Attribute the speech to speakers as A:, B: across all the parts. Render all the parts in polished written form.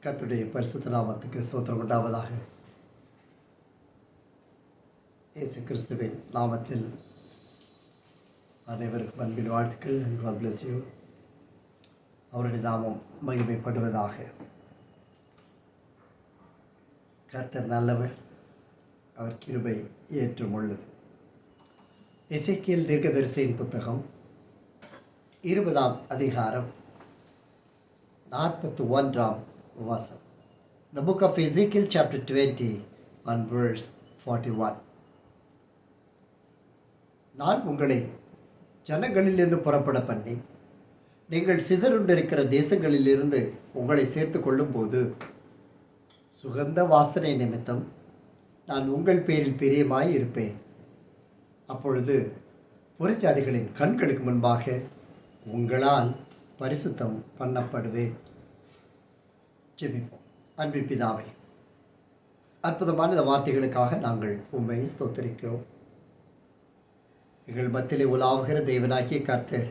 A: கர்த்தருடைய பரிசுத்த நாமத்துக்கு ஸ்தோத்திரம் உண்டாவதாக. இயேசு கிறிஸ்துவின் நாமத்தில் அனைவருக்கும் அன்பின் வாழ்த்துக்கள். God bless you. அவருடைய நாமம் மகிமைப்படுவதாக. கர்த்தர் நல்லவர், அவர் கிருபை ஏற்றும் உள்ளது. எசேக்கியேல் தீர்க்கதரிசியின் புத்தகம் 20ஆம் அதிகாரம் 41ஆம் வசனம். The book of Ezekiel chapter 20 and verse 41. நான் உங்களை ஜனங்களிலிருந்து புறப்பட பண்ணி நீங்கள் சிதறுண்டிருக்கிற தேசங்களிலிருந்து உங்களை சேர்த்து கொள்ளும்போது சுகந்த வாசனை நிமித்தம் நான் உங்கள் பேரில் பிரியமாய் இருப்பேன். அப்பொழுது புறஜாதிகளின் கண்களுக்கு முன்பாக உங்களால் பரிசுத்தம் பண்ணப்படுவேன். ஜெபிப்போம். அன்பின் பிதாவே, அற்புதமான இந்த வார்த்தைகளுக்காக நாங்கள் உம்மை ஸ்தோத்திரிக்கிறோம். எங்கள் மத்தியிலே உலாவுகிற தேவனாகிய கர்த்தர்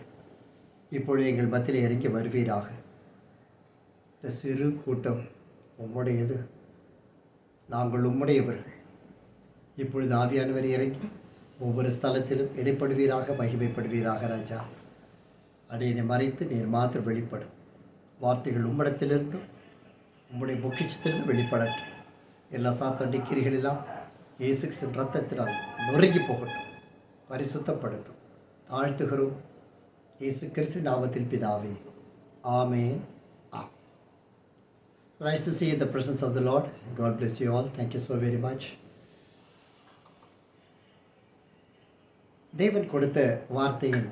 A: இப்பொழுது எங்கள் மத்தியிலே இறங்கி வருவீராக. இந்த சிறு கூட்டம் உம்முடையது, நாங்கள் உம்முடையவர்கள். இப்பொழுது ஆவியானவர் இறங்கி ஒவ்வொரு ஸ்தலத்திலும் இடைப்படுவீராக, மகிமைப்படுவீராக. ராஜா, அடியனை மறைத்து நீர் மாத்திரம் வெளிப்படும். வார்த்தைகள் உம்மிடத்திலிருந்தும் உம்முடைய பொக்கிஷத்திலிருந்து வெளிப்படட்டும். எல்லா சாத்தாண்டி கிரிகளெல்லாம் இயேசு கிறிஸ்துவின் ரத்தத்தினால் நொறுங்கி போகட்டும். பரிசுத்தப்படுத்தும். தாழ்த்துகிறோம் இயேசு கிறிஸ்துவின் நாமத்தில் பிதாவே. ஆமென். Nice to see you in the presence of the Lord. God bless you all. Thank you so very much. தேவன் கொடுத்த வார்த்தையின்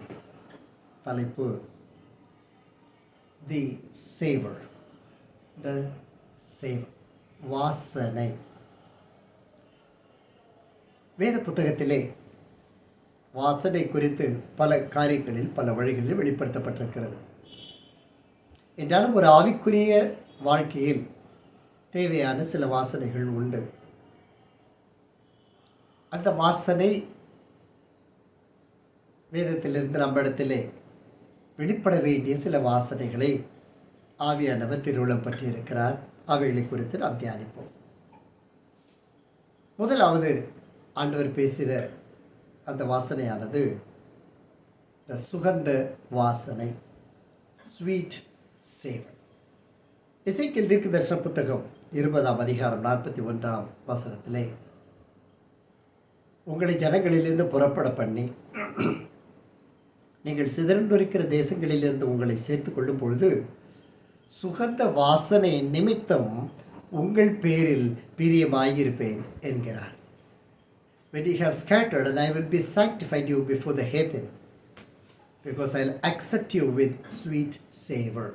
A: தலைப்பு தி சேவர். த சேவர், வாசனை. வேத புத்தகத்திலே வாசனை குறித்து பல காரியங்களில் பல வழிகளில் வெளிப்படுத்தப்பட்டிருக்கிறது. என்றாலும் ஒரு ஆவிக்குரிய வாழ்க்கையில் தேவையான சில வாசனைகள் உண்டு. அந்த வாசனை வேதத்திலிருந்து நம்மிடத்திலே வெளிப்பட வேண்டிய சில வாசனைகளை ஆவியானவர் திருவுளம் பற்றி இருக்கிறார். அவைகளை குறித்து நாம் தியானிப்போம். முதலாவது ஆண்டவர் பேசுகிற அந்த வாசனையானது த சுகந்த வாசனை, ஸ்வீட் சேவர். எசேக்கியேல் தீர்க்கதரிசன புத்தகம் 20ஆம் அதிகாரம் 41ஆம் வசனத்திலே உங்களை ஜனங்களிலிருந்து புறப்பட பண்ணி நீங்கள் சிதறண்டிருக்கிற தேசங்களிலிருந்து உங்களை சேர்த்து கொள்ளும் பொழுது சுகந்த வாசனை நிமித்தம் உங்கள் பேரில் பிரியமாயிருப்பேன் என்கிறார். When you have scattered, and I will be sanctified you before the heathen, because I'll accept you with sweet savor.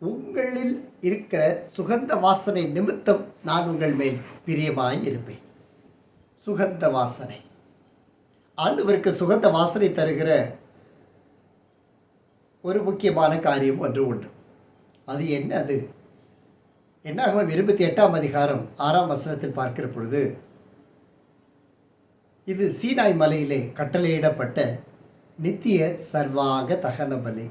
A: உங்களில் இருக்கிற சுகந்த வாசனை நிமித்தம் நான் உங்கள் மேல் பிரியமாய் இருப்பேன். சுகந்த வாசனை. ஆண்டவருக்கு சுகந்த வாசனை தருகிற ஒரு முக்கியமான காரியம் ஒன்று உண்டு. அது என்ன? அது என்னாகும் 28ஆம் அதிகாரம் 6ஆம் வசனத்தில் பார்க்கிற பொழுது, இது சீனாய் மலையிலே கட்டளையிடப்பட்ட நித்திய சர்வாங்க தகன பலி.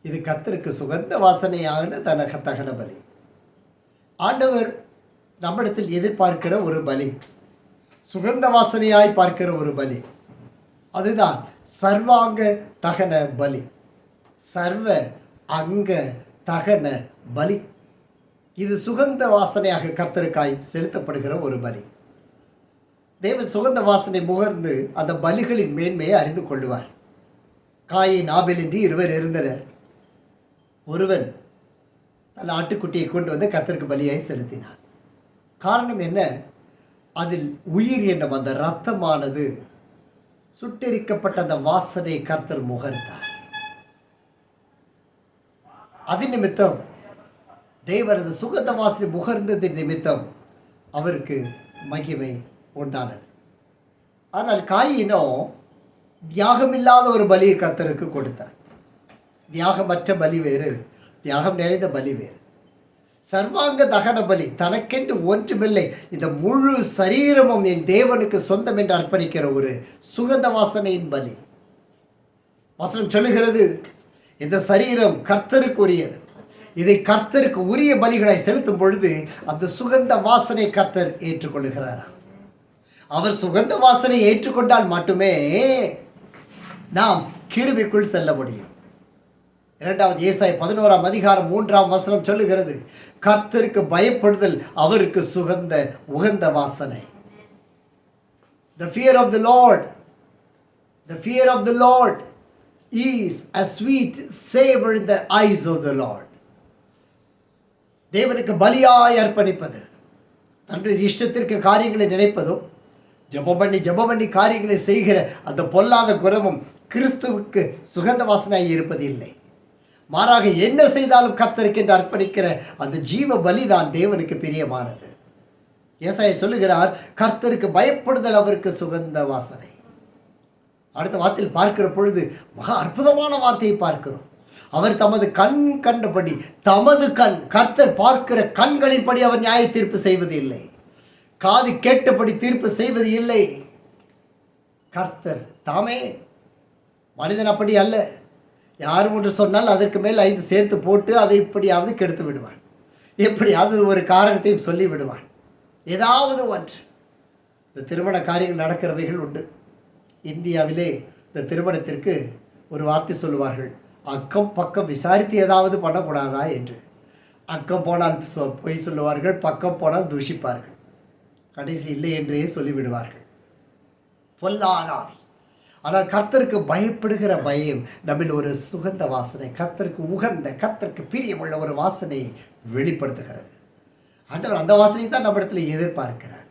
A: இது கர்த்தருக்கு சுகந்த வாசனையான தகன பலி. ஆண்டவர் நம்மிடத்தில் எதிர்பார்க்கிற ஒரு பலி, சுகந்த வாசனையாய் பார்க்கிற ஒரு பலி. அதுதான் சர்வாங்க தகன பலி, சர்வ அங்க தகன பலி. இது சுகந்த வாசனையாக கர்த்தருக்காய் செலுத்தப்படுகிற ஒரு பலி. தேவன் சுகந்த வாசனை முகர்ந்து அந்த பலிகளின் மேன்மையை அறிந்து கொள்ளுவார். காயின் ஆபேல் என்று இருவர் இருந்தனர். ஒருவன் தன் ஆட்டுக்குட்டியை கொண்டு வந்து கர்த்தருக்கு பலியாய் செலுத்தினார். காரணம் என்ன? அதில் உயிர் என்னும் அந்த இரத்தமானது சுட்டெரிக்கப்பட்ட அந்த வாசனை கர்த்தர் முகர்ந்தார். அது நிமித்தம் தேவன் அந்த சுகந்த வாசனை முகர்ந்தது நிமித்தம் அவருக்கு மகிமை உண்டானது. ஆனால் காயினோ தியாகமில்லாத ஒரு பலியை கர்த்தருக்கு கொடுத்தார். தியாகமற்ற பலி வேறு, தியாகம் நிறைந்த பலி வேறு. சர்வாங்க தகன பலி, தனக்கென்று ஒன்றுமில்லை, இந்த முழு சரீரமும் என் தேவனுக்கு சொந்தம் என்று அர்ப்பணிக்கிற ஒரு சுகந்த வாசனையின் பலி. வசனம் சொல்லுகிறது, இந்த சரீரம் கர்த்தருக்குரியது, இதை கர்த்தருக்கு உரிய பலிகளை செலுத்தும் பொழுது அந்த சுகந்த வாசனை கர்த்தர் ஏற்றுக்கொள்கிறார். அவர் சுகந்த வாசனை ஏற்றுக்கொண்டால் மட்டுமே நாம் கிருபைக்குள் செல்ல முடியும். 2 ஏசாயா 11:3 சொல்லுகிறது, கர்த்தருக்கு பயப்படுதல் அவருக்கு உகந்த வாசனை. The fear of the Lord is a sweet savor in the eyes of the Lord. தேவனுக்கு பலியாய் அர்ப்பணிப்பது, தன்னுடைய இஷ்டத்திற்கு காரியங்களை நினைப்பதும், ஜெபம் பண்ணி காரியங்களை செய்கிற அந்த பொல்லாத குணமும் கிறிஸ்துவுக்கு சுகந்த வாசனையாய் இருப்பது இல்லை. மாறாக என்ன செய்தாலும் கர்த்தருக்கு என்று அர்ப்பணிக்கிற அந்த ஜீவ பலிதான் தேவனுக்கு பிரியமானது. ஏசாயா சொல்லுகிறார், கர்த்தருக்கு பயப்படுதல் அவருக்கு சுகந்த வாசனை. அடுத்த வார்த்தையில் பார்க்கிற பொழுது மகா அற்புதமான வார்த்தையை பார்க்கிறோம். அவர் தமது கண்டபடி, கர்த்தர் பார்க்கிற கண்களின்படி அவர் நியாய தீர்ப்பு செய்வது இல்லை, காது கேட்டபடி தீர்ப்பு செய்வது இல்லை. கர்த்தர் தாமே, மனிதன் அப்படி அல்ல. யாரும் ஒன்று சொன்னால் அதற்கு மேல் 5 சேர்த்து போட்டு அதை இப்படியாவது கெடுத்து விடுவான், எப்படியாவது ஒரு காரணத்தையும் சொல்லி விடுவான். ஏதாவது ஒன்று. இந்த திருமண காரியங்கள் நடக்கிறவைகள் உண்டு. இந்தியாவிலே இந்த திருமணத்திற்கு ஒரு வார்த்தை சொல்லுவார்கள், அக்கம் பக்கம் விசாரித்து ஏதாவது பண்ணக்கூடாதா என்று. அக்கம் போனால் பொய் சொல்லுவார்கள், பக்கம் போனால் தூஷிப்பார்கள், கடைசியில் இல்லை என்றே சொல்லிவிடுவார்கள். பொல்லாதாவி. ஆனால் கர்த்தருக்கு பயப்படுகிற பயம் நம்மில் ஒரு சுகந்த வாசனை, கர்த்தருக்கு உகந்த, கர்த்தருக்கு பிரியமுள்ள ஒரு வாசனையை வெளிப்படுத்துகிறது. ஆண்டவர் அந்த வாசனை தான் நம்மிடத்தில் எதிர்பார்க்கிறார்.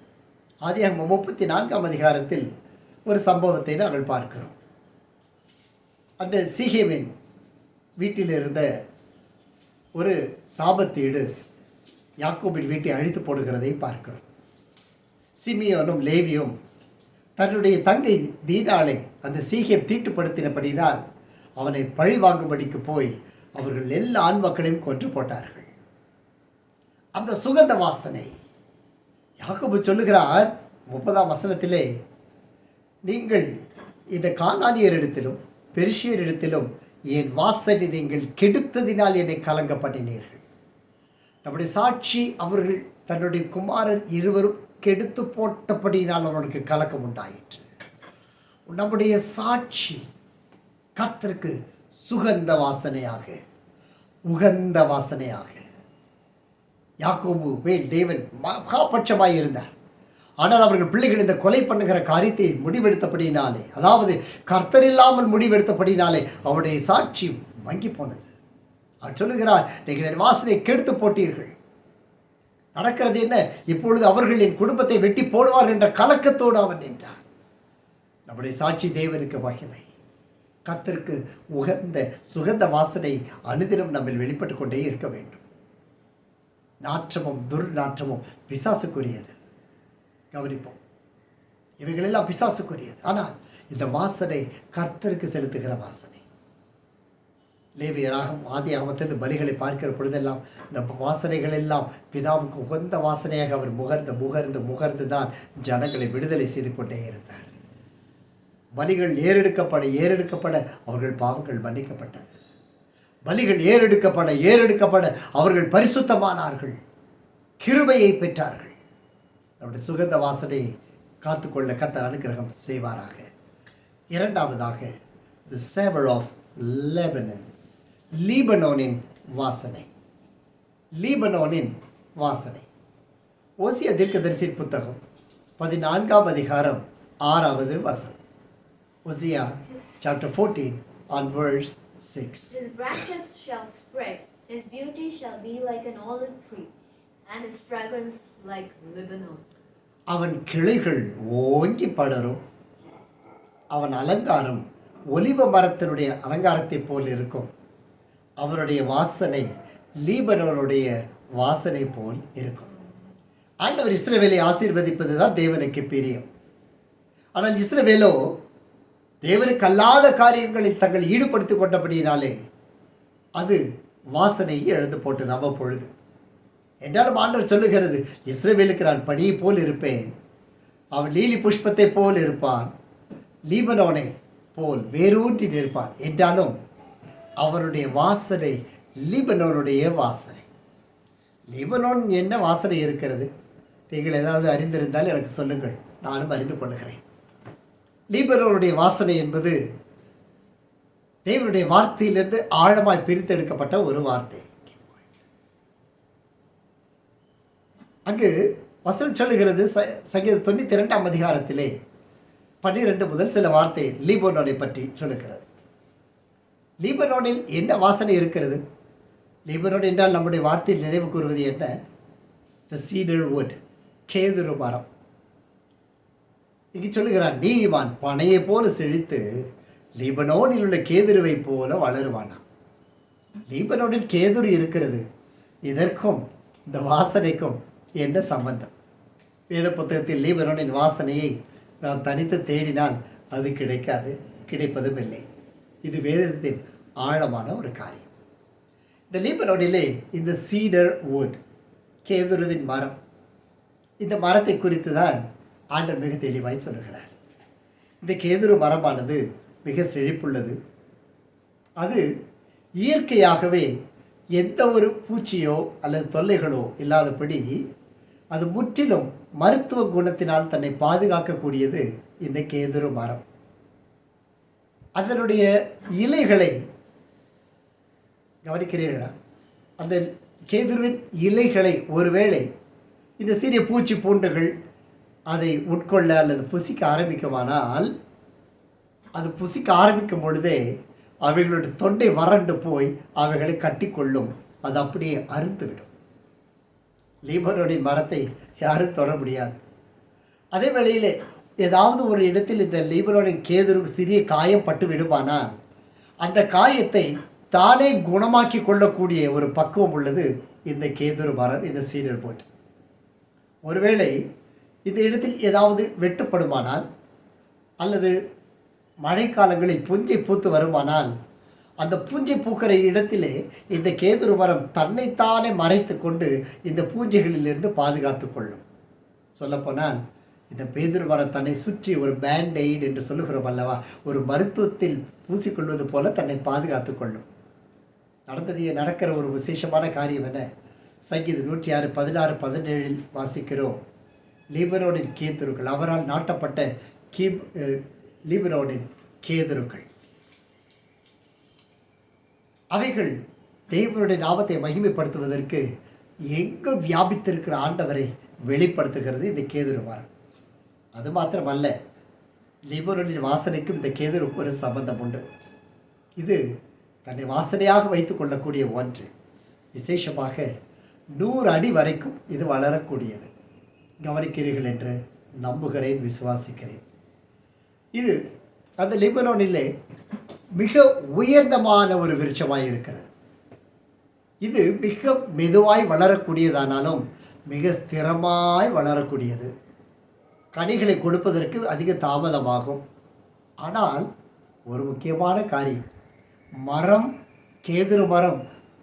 A: ஆதியாகமம் 34 ஒரு சம்பவத்தை நாங்கள் பார்க்கிறோம். அந்த சீகேமின் வீட்டில் இருந்த ஒரு சாபத்தீடு யாக்கோபின் வீட்டை அழித்து போடுகிறதை பார்க்கிறோம். சிமியோனும் லேவியும் தன்னுடைய தங்கை தீனாளை அந்த சீகேம் தீட்டுப்படுத்தினபடினால் அவனை பழி வாங்கும்படிக்கு போய் அவர்கள் எல்லா ஆண் மக்களையும் கொன்று போட்டார்கள். அந்த சுகந்த வாசனை யாக்கோபு சொல்லுகிறார் 30 நீங்கள் இந்த கானானியரிடத்திலும் பெரிசியரிடத்திலும் என் வாசனை நீங்கள் கெடுத்ததினால் என்னை கலங்க பண்ணினீர்கள். நம்முடைய சாட்சி அவர்கள் தன்னுடைய குமாரர் இருவரும் கெடுத்து போட்டபடியினால் அவனுக்கு கலக்கம் உண்டாயிற்று. நம்முடைய சாட்சி கர்த்தருக்கு சுகந்த வாசனையாக, உகந்த வாசனையாக. யாக்கோபு மேல் தேவன் மகாபட்சமாய் இருந்தார். ஆனால் அவர்கள் பிள்ளைகள் இந்த கொலை பண்ணுகிற காரியத்தை முடிவெடுத்தபடினாலே, அதாவது கர்த்தர் இல்லாமல் முடிவெடுத்தபடினாலே அவருடைய சாட்சி மங்கி போனது. அவர் சொல்லுகிறார், நீங்கள் என் வாசனை கெடுத்து போட்டீர்கள். நடக்கிறது என்ன? இப்பொழுது அவர்கள் என் குடும்பத்தை வெட்டி போடுவார்கள் என்ற கலக்கத்தோடு அவன் நின்றான். நம்முடைய சாட்சி தேவனுக்கு மகிமை. கர்த்தருக்கு உகந்த சுகந்த வாசனை அனுதினம் நம்மில் வெளிப்பட்டு கொண்டே இருக்க வேண்டும். நாற்றமும் துர்நாற்றமும் பிசாசுக்குரியது. கவனிப்போம், இவைகளெல்லாம் பிசாசுக்குரியது. ஆனால் இந்த வாசனை கர்த்தருக்கு செலுத்துகிற வாசனை. லேவியராகும் ஆதியாகமத்திலிருந்து பலிகளை பார்க்கிற பொழுதெல்லாம் இந்த வாசனைகள் எல்லாம் பிதாவுக்கு உகந்த வாசனையாக அவர் முகர்ந்து தான் ஜனங்களை விடுதலை செய்து கொண்டே இருந்தார். பலிகள் ஏறெடுக்கப்பட அவர்கள் பாவங்கள் மன்னிக்கப்பட்டது. பலிகள் ஏறெடுக்கப்பட அவர்கள் பரிசுத்தமானார்கள், கிருபையை பெற்றார்கள். நம்முடைய சுகந்த வாசனையை காத்துக்கொள்ள கர்த்தர் அனுக்கிரகம் செய்வாராக. இரண்டாவதாக, தி சேவர் ஆஃப் லெபனன், லீபனோனின் வாசனை. லீபனோனின் வாசனை. ஓசியா தீர்க்கதரிசியின் புத்தகம் 14 6 ஓசியா chapter 14 on verse 6.
B: His branches shall spread, his beauty shall be like an olive tree, and his fragrance like Lebanon.
A: அவன் கிளைகள் ஓங்கி படரும், அவன் அலங்காரம் ஒலிவ மரத்தினுடைய அலங்காரத்தை போல் இருக்கும். அவருடைய வாசனை லீபனோனுடைய வாசனை போல் இருக்கும். ஆண்டவர் இஸ்ரவேலை ஆசீர்வதிப்பது தான் தேவனுக்கு பிரியம். ஆனால் இஸ்ரவேலோ தேவனுக்கு அல்லாத காரியங்களில் தங்கள் ஈடுபடுத்திக் கொண்டபடியினாலே அது வாசனையை இழந்து போட்டு அவ்வப்பொழுது. என்றாலும் ஆண்டவர் சொல்லுகிறது, இஸ்ரவேலுக்கு நான் பனியை போல் இருப்பேன், அவன் லீலி புஷ்பத்தை போல் இருப்பான், லீபனோனை போல் வேரூன்றி நிற்பான். என்றாலும் அவருடைய வாசனை லீபனோனுடைய வாசனை. லீபனோன் என்ன வாசனை இருக்கிறது? நீங்கள் ஏதாவது அறிந்திருந்தால் எனக்கு சொல்லுங்கள், நானும் அறிந்து கொள்கிறேன். லீபனோனுடைய வாசனை என்பது தேவனுடைய வார்த்தையிலிருந்து ஆழமாய் பிரித்தெடுக்கப்பட்ட ஒரு வார்த்தை. அங்கு வசனம் சொல்லுகிறது, சங்கீதம் 92ஆம் அதிகாரத்திலே 12 முதல் சில வார்த்தை லீபனோனை பற்றி சொல்லுகிறது. லீபனோனில் என்ன வாசனை இருக்கிறது? லீபனோன் என்றால் நம்முடைய வார்த்தையில் நினைவு கூறுவது என்ன? த சீடர் வுட், கேதுரு மரம். இங்கு சொல்லுகிறான், நீதிமான் பனையை போல செழித்து லீபனோனில் உள்ள கேதுருவை போல வளருவானாம். லீபனோனில் கேதுரு இருக்கிறது. இதற்கும் இந்த வாசனைக்கும் என்ன சம்பந்தம்? வேத புத்தகத்தில் லீபனோனின் வாசனையை நாம் தனித்து தேடினால் அது கிடைக்காது, கிடைப்பதும் இல்லை. இது வேதத்தின் ஆழமான ஒரு காரியம். இந்த லீபனோனிலே இந்த சீடர் வுட், கேதுருவின் மரம், இந்த மரத்தை குறித்து தான் ஆண்டவர் மிக தெளிவாய் சொல்லுகிறார். இந்த கேதுரு மரமானது மிக செழிப்புள்ளது. அது இயற்கையாகவே எந்த ஒரு பூச்சியோ அல்லது தொல்லைகளோ இல்லாதபடி அது முற்றிலும் மருத்துவ குணத்தினால் தன்னை பாதுகாக்கக்கூடியது இந்த கேதுரு மரம். அதனுடைய இலைகளை கவனிக்கிறீர்களா? அந்த கேதுருவின் இலைகளை ஒருவேளை இந்த சிறிய பூச்சி பூண்டுகள் அதை உட்கொள்ள அல்லது புசிக்க ஆரம்பிக்குமானால், அது புசிக்க ஆரம்பிக்கும் பொழுதே அவைகளுடைய தொண்டை வறண்டு போய் அவைகளை கட்டிக்கொள்ளும். அது அப்படியே அறுந்துவிடும். லீபனோனின் மரத்தை யாரும் தொட முடியாது. அதே வேளையிலே ஏதாவது ஒரு இடத்தில் இந்த லீபனோனின் கேதுரு சிறிய காயம் பட்டு விடுமானால் அந்த காயத்தை தானே குணமாக்கி கொள்ளக்கூடிய ஒரு பக்குவம் உள்ளது இந்த கேதுரு மரம், இந்த சீடர் வுட். ஒருவேளை இந்த இடத்தில் ஏதாவது வெட்டுப்படுமானால் அல்லது மழைக்காலங்களில் புஞ்சை பூத்து வருமானால் அந்த பூஞ்சை பூக்கிற இடத்திலே இந்த கேதுரு மரம் தன்னைத்தானே மறைத்து கொண்டு இந்த பூஞ்சைகளிலிருந்து பாதுகாத்து கொள்ளும். சொல்லப்போனால் இந்த பேதுரு மரம் தன்னை சுற்றி ஒரு பேண்டைட் என்று சொல்லுகிறோம் அல்லவா, ஒரு மருத்துவத்தில் பூசிக்கொள்வது போல தன்னை பாதுகாத்து கொள்ளும். நடக்கிற ஒரு விசேஷமான காரியம் என்ன? சங்கீதம் 106, 16, 17 வாசிக்கிறோம். லீபனோனின் கேதுருக்கள், அவரால் நாட்டப்பட்ட லீபனோனின் கேதுருக்கள், அவைகள் தேவனுடைய நாமத்தை மகிமைப்படுத்துவதற்கு எங்கு வியாபித்திருக்கிற ஆண்டவரை வெளிப்படுத்துகிறது இந்த கேதுரு மரம். அது மாத்திரமல்ல, லீபனோனின் வாசனைக்கும் இந்த கேதுருக்கு ஒரு சம்பந்தம் உண்டு. இது தன்னை வாசனையாக வைத்துக் கொள்ளக்கூடிய ஒன்று. விசேஷமாக 100 அடி வரைக்கும் இது வளரக்கூடியது. கவனிக்கிறீர்கள் என்று நம்புகிறேன், விசுவாசிக்கிறேன். இது அந்த லீபனோனிலே மிக உயர்ந்தமான ஒரு விருட்சமாய் இருக்கிறது. இது மிக மெதுவாய் வளரக்கூடியதானாலும் மிக ஸ்திரமாய் வளரக்கூடியது. கனிகளை கொடுப்பதற்கு அதிக தாமதமாகும். ஆனால் ஒரு முக்கியமான காரியம், மரம், கேதுரு மரம்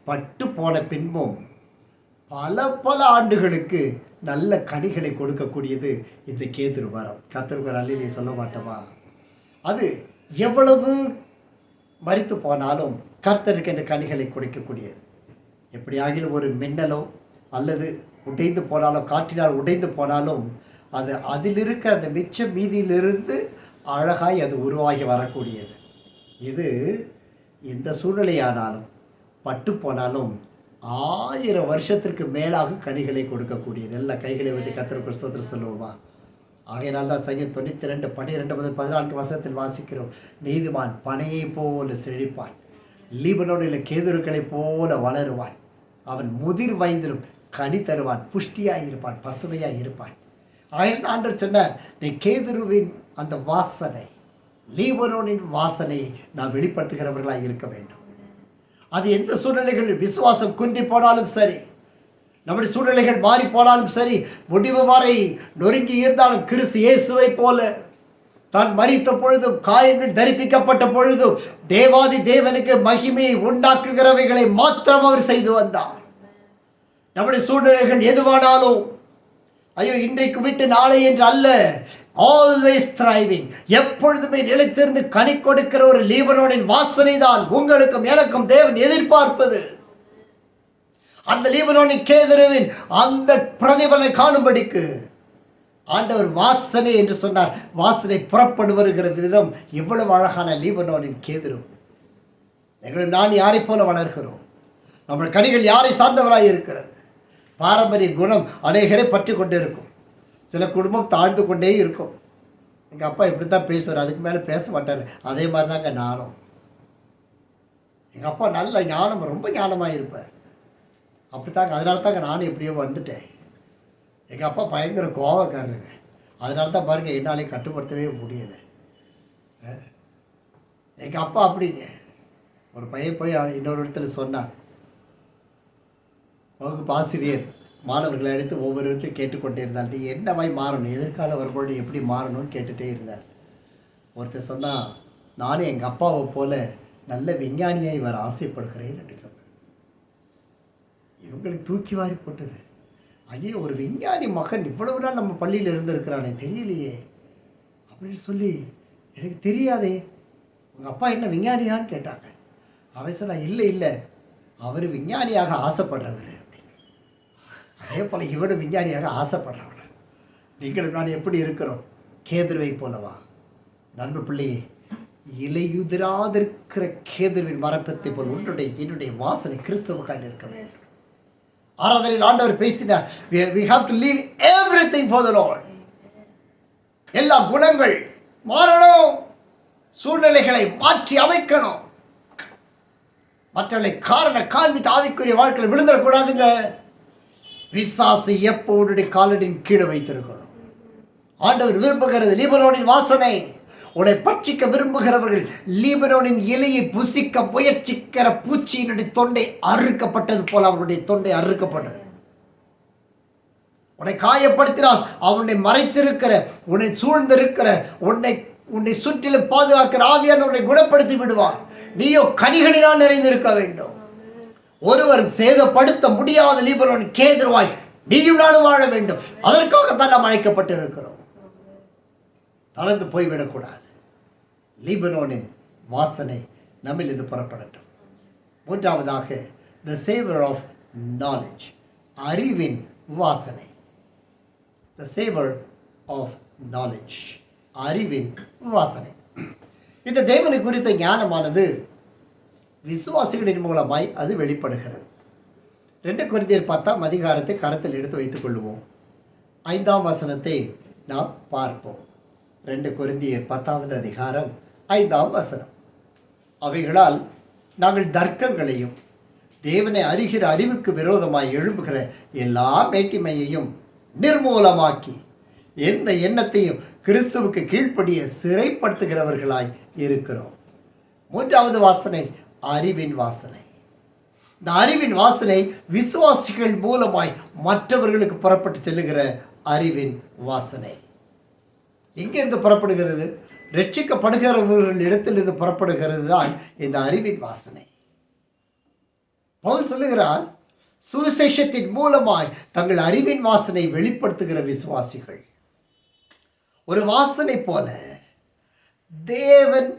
A: பட்டு போன பின்பும் பல ஆண்டுகளுக்கு நல்ல கனிகளை கொடுக்கக்கூடியது இந்த கேதுரு மரம். கர்த்தருக்கு அல்லேலூயா சொல்ல மாட்டோமா? அது எவ்வளவு மரித்து போனாலும் கர்த்தருக்கு என்ற கனிகளை கொடுக்கக்கூடியது. எப்படியாகிலும் ஒரு மின்னலோ அல்லது உடைந்து போனாலும், காற்றினால் உடைந்து போனாலும் அது அதில் இருக்க அந்த மிச்ச மீதியிலிருந்து அழகாய் அது உருவாகி வரக்கூடியது. இது இந்த சூழ்நிலையானாலும் பட்டு போனாலும் 1000 வருஷத்திற்கு மேலாக கனிகளை கொடுக்கக்கூடியது. எல்லா கைகளை வைத்து கர்த்தருக்கு ஸ்தோத்திரம் சொல்லுவோமா? ஆகையினால் தான் சங்கீதம் 92, 12 முதல் 14 வசனத்தில் வாசிக்கிறோம். நீதிமான் பனையை போல செழிப்பான், லீபனோனில் கேதுருக்களை போல வளருவான், அவன் முதிர் வயதிலும் கனி தருவான், புஷ்டியாய் இருப்பான், பசுமையாய் இருப்பான். ஆயிரம் ஆண்டவர் சொன்னார், நீ கேதுருவின் அந்த வாசனை, லீபனோனின் வாசனையை நாம் வெளிப்படுத்துகிறவர்களாக இருக்க வேண்டும். அது எந்த சூழ்நிலைகளில் விசுவாசம் குன்றி போனாலும் சரி, நம்முடைய சூழ்நிலைகள் மாறி போனாலும் சரி, முடிவு வரை நொறுங்கி இருந்தாலும் கிறிஸ்து இயேசுவை போல தான் மரித்த பொழுதும், காயங்கள் தரிப்பிக்கப்பட்ட பொழுதும் தேவாதி தேவனுக்கு மகிமையை உண்டாக்குகிறவைகளை மாத்திரம் அவர் செய்து வந்தார். நம்முடைய சூழ்நிலைகள் எதுவானாலும், ஐயோ இன்றைக்கு விட்டு நாளை என்று அல்ல, ஆல்வேஸ் த்ரைவிங், எப்பொழுதுமே நிலைத்திருந்து கனி கொடுக்கிற ஒரு லீபனோனின் வாசனை தான் உங்களுக்கும் எனக்கும் தேவன் எதிர்பார்ப்பது. அந்த லீபனோனின் கேதுருவின் அந்த பிரதிபலனை காணும்படிக்கு ஆண்டவர் வாசனை என்று சொன்னார். வாசனை புறப்படு வருகிற விதம் எவ்வளவு அழகான லீபனோனின் கேதுரு. நான் யாரை போல வளர்கிறோம்? நம்முடைய கனிகள் யாரை சார்ந்தவராய் இருக்கிறது? பாரம்பரிய குணம் அநேகரை பற்றி கொண்டே இருக்கும். சில குடும்பம் தாழ்ந்து கொண்டே இருக்கும். எங்கள் அப்பா இப்படி தான் பேசுவார், அதுக்கு மேலே பேச மாட்டார். அதே மாதிரி தாங்க நானும். எங்கள் அப்பா நல்ல ஞானம், ரொம்ப ஞானமாக இருப்பார். அப்படி தாங்க, அதனால தாங்க நானும் எப்படியோ வந்துட்டேன். எங்கள் அப்பா பயங்கர கோவக்காரருங்க. அதனால தான் பாருங்கள் என்னாலே கட்டுப்படுத்தவே முடியலை. எங்கள் அப்பா அப்படிங்க. ஒரு பையன் போய் இன்னொரு இடத்துல சொன்னார். வகுப்பு ஆசிரியர் மாணவர்களை அழைத்து ஒவ்வொரு இடத்தையும் கேட்டுக்கொண்டே இருந்தார். நீ என்னவாய் மாறணும், எதிர்காலம் வரும்போது எப்படி மாறணும்னு கேட்டுகிட்டே இருந்தார். ஒருத்தர் சொன்னால், நானும் எங்கள் அப்பாவை போல நல்ல விஞ்ஞானியாய் வர ஆசைப்படுகிறேன் என்று சொன்னார். இவங்களுக்கு தூக்கி வாரி போட்டது. ஐயோ, ஒரு விஞ்ஞானி மகன் இவ்வளவு நாள் நம்ம பள்ளியில் இருந்திருக்கிறானே, தெரியலையே அப்படின்னு சொல்லி, எனக்கு தெரியாதே, உங்கள் அப்பா என்ன விஞ்ஞானியான்னு கேட்டாங்க. அவன் சொன்னான், இல்லை அவர் விஞ்ஞானியாக ஆசைப்படுறவர். அதே போல் இவனும் விஞ்ஞானியாக ஆசைப்படுறவன். நீங்களும் நான் எப்படி இருக்கிறோம்? கேதுருவை போலவா? நண்பு பிள்ளையே, இலையுதிராதிருக்கிற கேதுருவின் மரப்பத்தை போல் என்னுடைய வாசனை கிறிஸ்துவுக்காக இருக்க வேண்டும். ஆராதனையில் ஆண்டவர் பேசினார், we have to leave everything for the Lord. எல்லா குணங்கள் மாறணும், சூழ்நிலைகளை மாற்றி அமைக்கணும். மற்றவர்களை காண்பித்து ஆவிக்குரிய வாழ்க்கையில் விழுந்துடக்கூடாதுங்க. பிசாசு எப்போ உன்னுடைய காலடியின் கீழே வைத்திருக்கணும். ஆண்டவர் விரும்புகிறது லீபனோனின் வாசனை. உன்னை பட்சிக்க விரும்புகிறவர்கள் லீபனோனின் இலையை புசிக்க முயற்சிக்கிற பூச்சியினுடைய தொண்டை அறுக்கப்பட்டது போல அவருடைய தொண்டை அறுக்கப்பட்டது. உன்னை காயப்படுத்தினால் அவனை மறைத்திருக்கிற, உன்னை சூழ்ந்திருக்கிற, உன்னை சுற்றிலும் பாதுகாக்கிற ஆவியான உன்னை குணப்படுத்தி விடுவான். நீயோ கனிகளினால் நிறைந்திருக்க வேண்டும். ஒருவர் சேதப்படுத்த முடியாத லீபனோன் கேதுருவாய் நீயும் நானும் வாழ வேண்டும். அதற்காகத்தான் நாம் அழைக்கப்பட்டு இருக்கிறோம். தளர்ந்து போய்விடக்கூடாது. லீபனோனின் வாசனை நம்மில் இது புறப்படட்டும். மூன்றாவதாக, the savor of knowledge, அறிவின் வாசனை. the savor of knowledge, அறிவின் வாசனை. இந்த தேவனை குறித்த ஞானமானது விசுவாசிகளின் மூலமாய் அது வெளிப்படுகிறது. 2 கொரிந்தியர் 10ஆம் அதிகாரத்தை கரத்தில் எடுத்து வைத்துக் கொள்வோம். 5ஆம் வசனத்தை நாம் பார்ப்போம். 2 கொரிந்தியர் 10ஆவது அதிகாரம் 5ஆம் வசனம். அவைகளால் நாங்கள் தர்க்கங்களையும் தேவனை அறிகிற அறிவுக்கு விரோதமாய் எழும்புகிற எல்லா மேட்டிமையையும் நிர்மூலமாக்கி எந்த எண்ணத்தையும் கிறிஸ்துவுக்கு கீழ்ப்படிய சிறைப்படுத்துகிறவர்களாய் இருக்கிறோம். 3வது வாசனை அறிவின் வாசனை. இந்த அறிவின் வாசனை விசுவாசிகள் மூலமாய் மற்றவர்களுக்கு புறப்பட்டு செல்லுகிற அறிவின் வாசனை. எங்கிருந்து புறப்படுகிறது? ரட்சிக்கப்படுகிறவர்கள் இடத்திலிருந்து புறப்படுகிறது தான் இந்த அறிவின் வாசனை. பவுல் சொல்லுகிறார், சுவிசேஷத்தின் மூலமாய் தங்கள் அறிவின் வாசனை வெளிப்படுத்துகிற விசுவாசிகள். ஒரு வாசனை போல தேவன்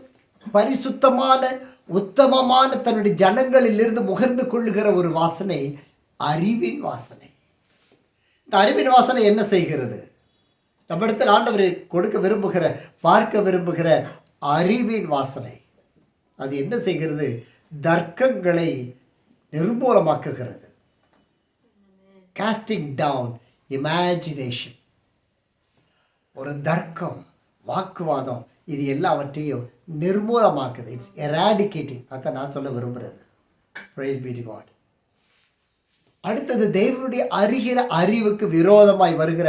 A: பரிசுத்தமான உத்தமமான தன்னுடைய ஜனங்களிலிருந்து முகர்ந்து கொள்ளுகிற ஒரு வாசனை அறிவின் வாசனை. இந்த அறிவின் வாசனை என்ன செய்கிறது? நம்மிடத்தில் ஆண்டவர் கொடுக்க விரும்புகிற, பார்க்க விரும்புகிற அறிவின் வாசனை அது என்ன செய்கிறது? தர்க்கங்களை நிர்மூலமாக்குகிறது. casting down imagination. ஒரு தர்க்கம், வாக்குவாதம், இது எல்லாவற்றையும் நிர்மூலமாக்குது. It's eradicating. அதான் நான் சொல்ல விரும்புகிறது. Praise be to God. அடுத்தது, தேவனுடைய அறிகிற அறிவுக்கு விரோதமாய் வருகிற